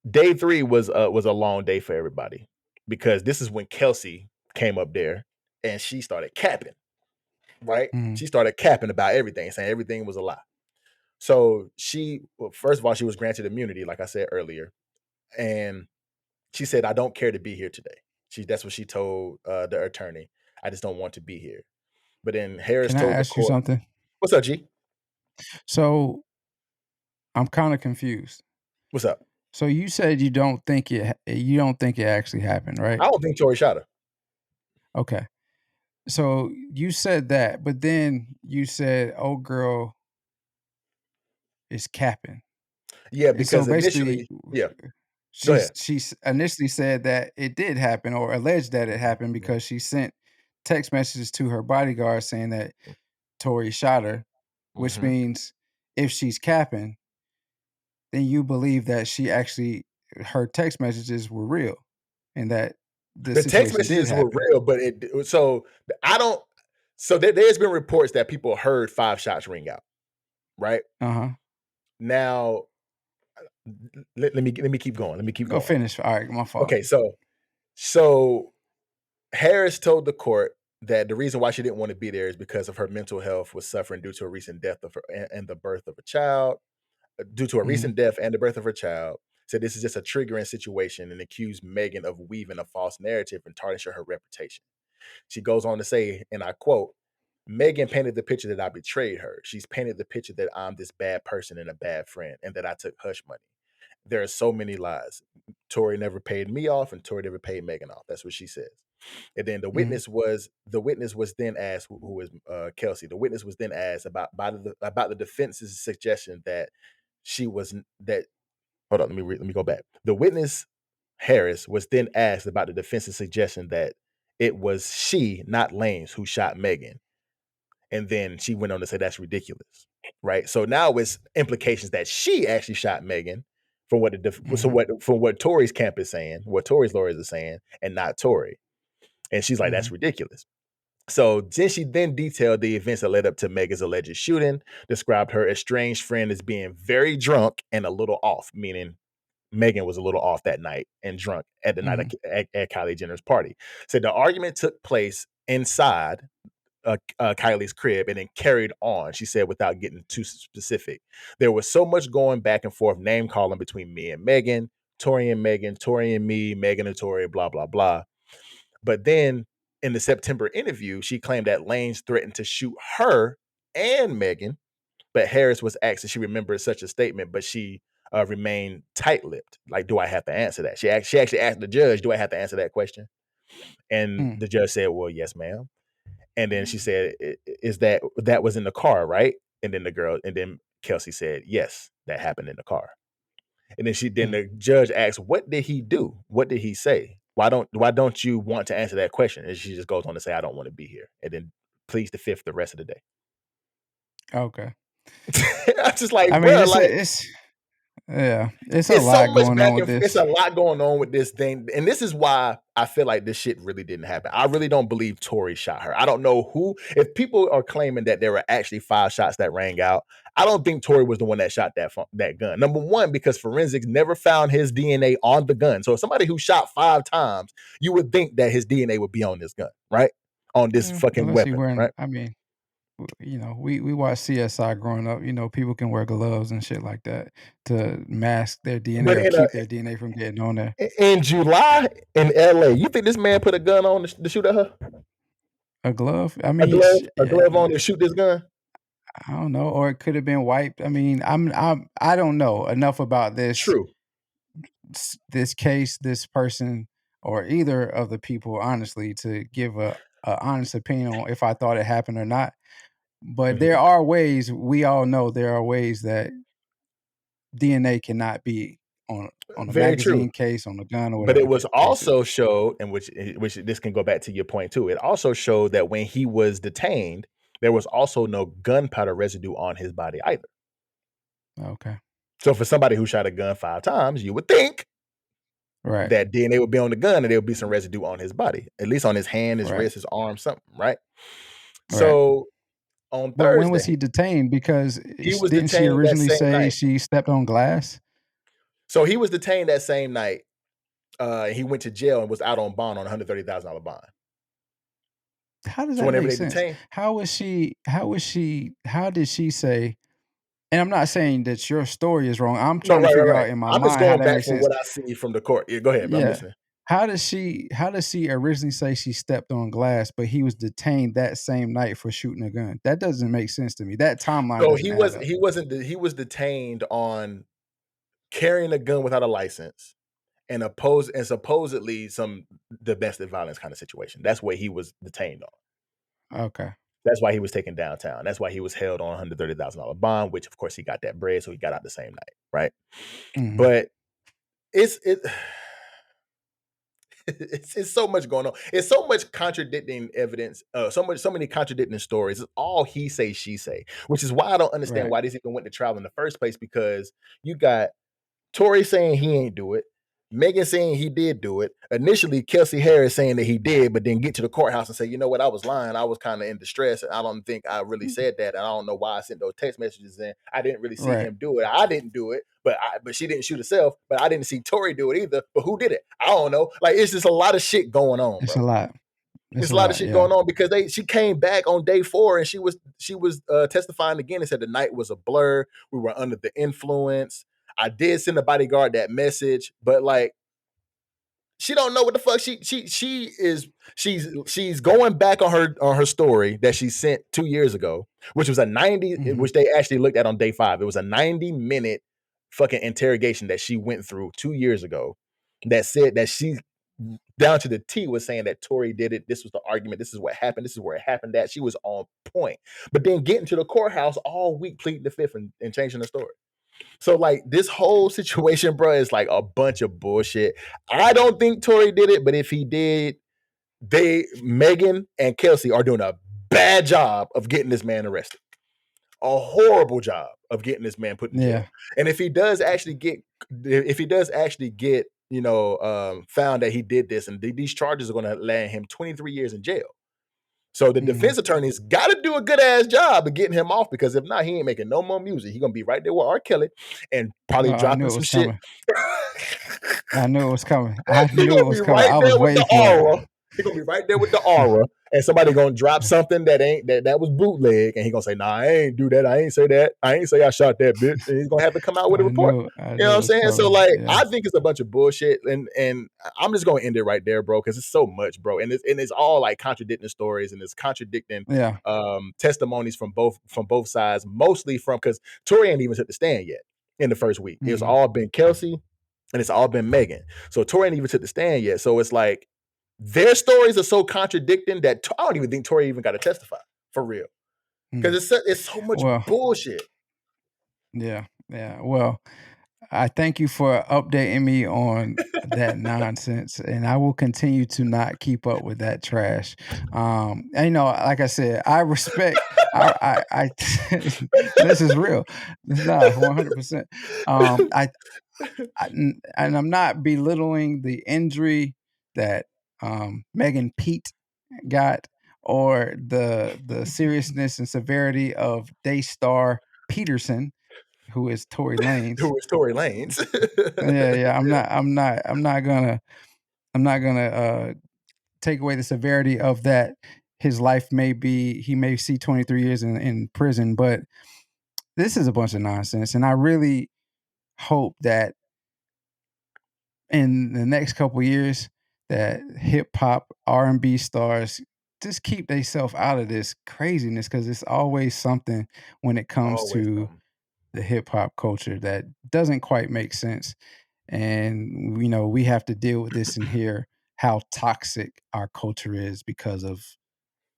day 3 was a long day for everybody because this is when Kelsey came up there and she started capping, right? Mm. She started capping about everything, saying everything was a lie. So first of all, she was granted immunity, like I said earlier, and she said, "I don't care to be here today." That's what she told the attorney. I just don't want to be here. But then Harris Can I told the ask you court, something? "What's up, G? So I'm kind of confused. What's up?" So you said you don't think it actually happened, right? I don't think Tory shot her. Okay. So you said that, but then you said, "Oh, girl is capping," Yeah, and so because basically, initially, yeah. Go ahead. she's initially said that it did happen, or alleged that it happened, Mhm. because she sent text messages to her bodyguard saying that Tory shot her, which Mhm. means if she's capping, then you believe that her text messages were real, and that the The text situation did messages were happen. real, but I don't. So there's been reports that people heard 5 shots ring out. Right Uh huh. now, let me keep going. Let me keep Go going. finish. All right, my fault. Okay, so Harris told the court that the reason why she didn't want to be there is because of her mental health was suffering due to a recent death of her and the birth of a child. Due to a Mhm. recent death and the birth of her child, said this is just a triggering situation and accused Megan of weaving a false narrative and tarnishing her reputation. She goes on to say, and I quote, Megan painted the picture that I betrayed her. She's painted the picture that I'm this bad person and a bad friend and that I took hush money. There are so many lies. Tory never paid me off and Tory never paid Megan off. That's what she says. And then Mhm. the witness was then asked, who was Kelsey. The witness was then asked about the defense's suggestion that she was that. Hold on, let me go back. The witness Harris was then asked about the defense's suggestion that it was she, not Lanez, who shot Megan. And then she went on to say that's ridiculous, right? So now it's implications that she actually shot Megan from Mhm. from what Tory's camp is saying, what Tory's lawyers are saying, and not Tory. And she's like, that's Mhm. ridiculous. So then she then detailed the events that led up to Megan's alleged shooting, described her estranged friend as being very drunk and a little off, meaning Megan was a little off that night and drunk at the night Mhm. at Kylie Jenner's party. Said the argument took place inside Kylie's crib and then carried on, she said, without getting too specific. There was so much going back and forth, name calling between me and Megan, Tory and Megan, Tory and me, Megan and Tory, blah, blah, blah. But then in the September interview, she claimed that Lanez threatened to shoot her and Megan, but Harris was asked if she remembered such a statement, but she remained tight-lipped. Like, do I have to answer that? She actually asked the judge, do I have to answer that question? And Mm. the judge said, well, yes, ma'am. And then she said, is that was in the car, right? And then Kelsey said, yes, that happened in the car. And then Mm. the judge asked, what did he do? What did he say? Why don't you want to answer that question? And she just goes on to say, I don't want to be here. And then pleads the fifth the rest of the day. Okay. I'm just like, I mean, bro, like, Yeah, it's a It's so lot much going back on with and it's this. a lot going on with this thing, and this is why I feel like this shit really didn't happen. I really don't believe Tory shot her. I don't know who. If people are claiming that there were actually 5 shots that rang out, I don't think Tory was the one that shot that gun. Number one, because forensics never found his DNA on the gun. So somebody who shot 5 times, you would think that his DNA would be on this gun, right? On this fucking Unless you weapon, wearing, right? I mean, we watched CSI growing up. People can wear gloves and shit like that to mask their DNA But or keep their DNA from getting on there. in July in LA, you think this man put a gun on to shoot at her? A glove? I A mean, glove, a glove on to shoot this gun? I don't know, or it could have been wiped. I mean, I don't know enough about True. this case, this person, or either of the people, honestly, to give a honest opinion on if I thought it happened or not. But there Mhm. are ways, we all know there are ways that DNA cannot be on a Very true. magazine case, on a gun, or But whatever it the was case is. also showed, and which this can go back to your point too. It also showed that when he was detained, there was also no gunpowder residue on his body either. Okay. So for somebody who shot a gun 5 times, you would think Right. that DNA would be on the gun and there would be some residue on his body, at least on his hand, his Right. wrist, his arm, something, right? Right. So on But when was Thursday, he detained? Because he was didn't she detained that originally same say night. she stepped on glass? So he was detained that same night. He went to jail and was out on bond on $130,000 bond. How does So that whenever make they sense? detain, How did she say, and I'm not saying that your story is wrong. I'm no, trying to right, right, figure right. out in my I'm just mind how going that back makes from sense. what I see from the court. Yeah, go ahead. I'm Yeah. listening. How does she originally say she stepped on glass, but he was detained that same night for shooting a gun? That doesn't make sense to me. That timeline So doesn't add up. he was detained on carrying a gun without a license and supposedly some domestic violence kind of situation. That's what he was detained on. Okay. That's why he was taken downtown. That's why he was held on $130,000 bond, which of course he got that bread, so he got out the same night, right? Mhm. But it it's so much going on. It's so much contradicting evidence. So many contradicting stories. It's all he say, she say, which is why I don't understand Right. why this even went to trial in the first place. Because you got Tory saying he ain't do it, Megan saying he did do it. Initially, Kelsey Harris saying that he did, but then get to the courthouse and say, you know what, I was lying. I was kind of in distress, and I don't think I really said that. And I don't know why I sent those text messages in. I didn't really see Right. him do it. I didn't do it, but she didn't shoot herself. But I didn't see Tory do it either. But who did it? I don't know. Like it's just a lot of shit going on, It's a bro. lot. It's It's a a lot of lot. shit Yeah. going on because she came back on day 4 and she was testifying again and said the night was a blur. We were under the influence. I did send the bodyguard that message, but like she don't know what the fuck she's going back on her story that she sent 2 years ago, which was a 90 Mhm. which they actually looked at on day 5. It was a 90-minute fucking interrogation that she went through 2 years ago that said that she down to the T was saying that Tory did it. This was the argument. This is what happened. This is where it happened. That she was on point. But then getting to the courthouse all week, pleading the fifth and changing the story. So like this whole situation, bro, is like a bunch of bullshit. I don't think Tory did it, but if he did, Megan and Kelsey are doing a bad job of getting this man arrested. A horrible job of getting this man put in jail. Yeah. And if he does actually get, found that he did this, and these charges are going to land him 23 years in jail. So the Mhm. defense attorney's got to do a good ass job of getting him off, because if not, he ain't making no more music. He's gonna be right there with R. Kelly and probably Oh, I knew dropping it some was shit. coming. I knew it was coming. I He's knew it gonna was be coming. right I was there with waiting the for it. aura. He's gonna be right there with the aura, and somebody gonna drop something that was bootleg, and he gonna say, "Nah, I ain't do that. I ain't say that. I ain't say I shot that bitch." And he's gonna have to come out with a report. I You know knew what it I'm was saying? So coming. like, Yeah. I think it's a bunch of bullshit, and I'm just gonna end it right there, bro, because it's so much, bro, and it's all like contradicting stories, and it's contradicting Yeah. testimonies from both sides, mostly from, because Tory ain't even took the stand yet in the first week. It's Mhm. all been Kelsey and it's all been Megan. So Tory ain't even took the stand yet. So it's like their stories are so contradicting that I don't even think Tory even got to testify for real, Mm. because it's so much Well, bullshit. yeah. Yeah. Well, I thank you for updating me on that nonsense, and I will continue to not keep up with that trash. And, like I said, I respect I this is real. It's not 100%. And I'm not belittling the injury that Megan Pete got or the seriousness and severity of Daystar Peterson, who is Tory Lanez. Who is Tory Lanez? Yeah. I'm not gonna take away the severity of that. His life he may see 23 years in prison, but this is a bunch of nonsense. And I really hope that in the next couple years that hip hop R&B stars just keep themselves out of this craziness, because it's always something when it comes Always to something. the hip hop culture that doesn't quite make sense. And we have to deal with this and hear how toxic our culture is because of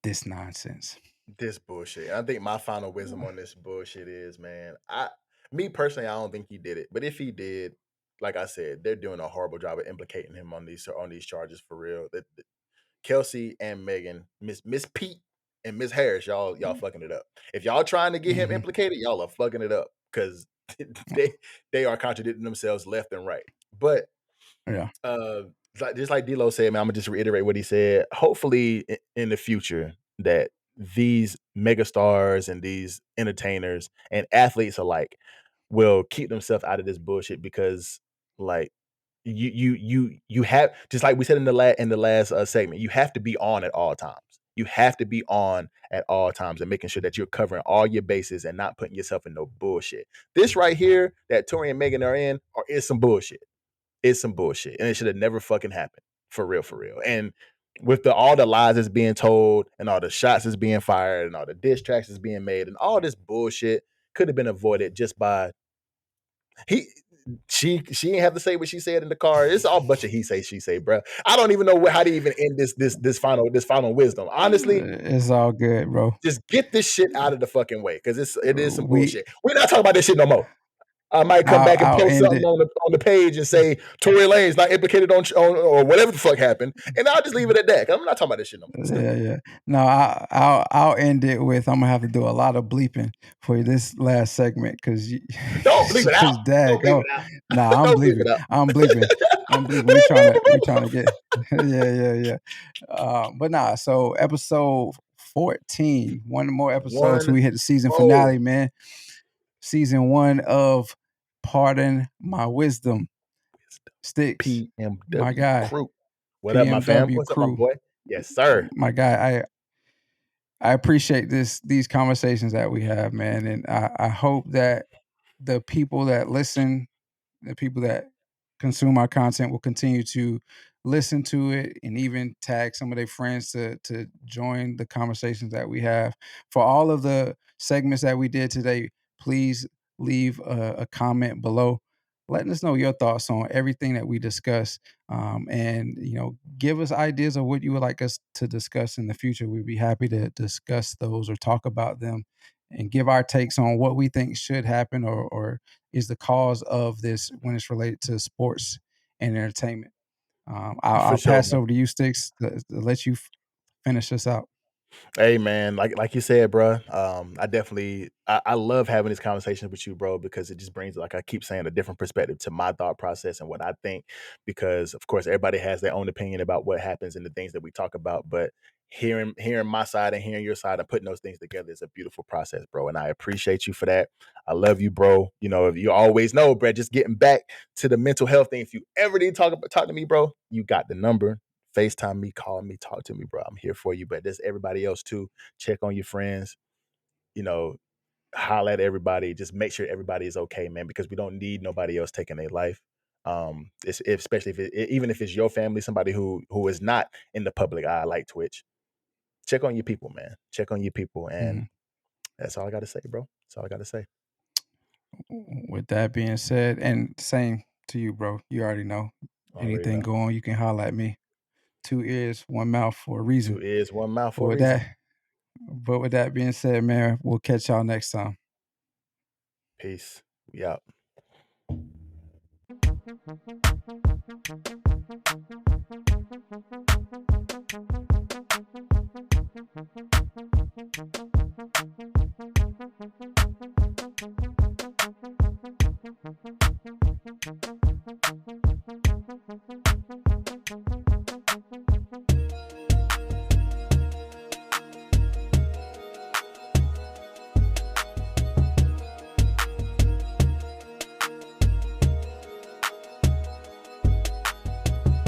this nonsense. This bullshit. I think my final wisdom on this bullshit is, man, me personally, I don't think he did it. But if he did, like I said, they're doing a horrible job of implicating him on these charges for real. Kelsey and Megan, Miss Pete and Miss Harris, y'all fucking it up. If y'all trying to get him implicated, y'all are fucking it up because they are contradicting themselves left and right. But Yeah. just like D-Lo said, man, I'm gonna just reiterate what he said. Hopefully, in the future, that these megastars and these entertainers and athletes alike will keep themselves out of this bullshit, because, like, you have, just like we said in the last segment, you have to be on at all times. You have to be on at all times and making sure that you're covering all your bases and not putting yourself in no bullshit. This right here that Tory and Megan are in is some bullshit. It's some bullshit, and it should have never fucking happened. For real, for real. And with all the lies that's being told and all the shots that's being fired and all the diss tracks that's being made and all this bullshit could have been avoided just by she didn't have to say what she said in the car. It's all a bunch of he say she say, bro. I don't even know how to even end this final wisdom. Honestly, It's all good, bro. just get this shit out of the fucking way, because it is some We bullshit. We're not talking about this shit no more. I might come back and I'll post end something it. on the page and say Tory Lanez not implicated on or whatever the fuck happened, and I'll just leave it at that. I'm not talking about this shit no more. Stupid. Yeah. No, I'll end it with, I'm gonna have to do a lot of bleeping for this last segment because Don't bleep it out. dag, Don't bleep it out. nah, I'm Don't bleep bleeping. it out. I'm bleeping. We trying to get yeah. But nah. So episode 14, one more episode till we hit the season finale, man. Season 1 of Pardon My Wisdom. Sticks, PMW my guy. crew. What up, my fam? PMW What's crew. up, my boy? Yes, sir. My guy, I appreciate these conversations that we have, man, and I hope that the people that listen, the people that consume our content will continue to listen to it and even tag some of their friends to join the conversations that we have. For all of the segments that we did today, please leave a comment below letting us know your thoughts on everything that we discuss, and give us ideas of what you would like us to discuss in the future. We'd be happy to discuss those or talk about them and give our takes on what we think should happen or is the cause of this when it's related to sports and entertainment. I'll sure, pass man. over to you, Sticks, to let you finish this out. Hey, man, like you said, bro. I definitely I love having these conversations with you, bro, because it just brings, like I keep saying, a different perspective to my thought process and what I think. Because of course, everybody has their own opinion about what happens and the things that we talk about, but hearing my side and hearing your side and putting those things together is a beautiful process, bro. And I appreciate you for that. I love you, bro. If you always know, bro. Just getting back to the mental health thing. If you ever need to talk to me, bro, you got the number. FaceTime me, call me, talk to me, bro. I'm here for you. But there's everybody else too. Check on your friends, holler at everybody. Just make sure everybody is okay, man, because we don't need nobody else taking their life. Especially even if it's your family, somebody who is not in the public eye like Twitch. Check on your people, man. Check on your people. And that's all I got to say, bro. That's all I got to say. With that being said, and same to you, bro. You already know. Anything go on, you can holler at me. 2 ears, 1 mouth for a reason. 2 ears, 1 mouth for a reason. reason. But with that being said, man, we'll catch y'all next time. Peace. We out.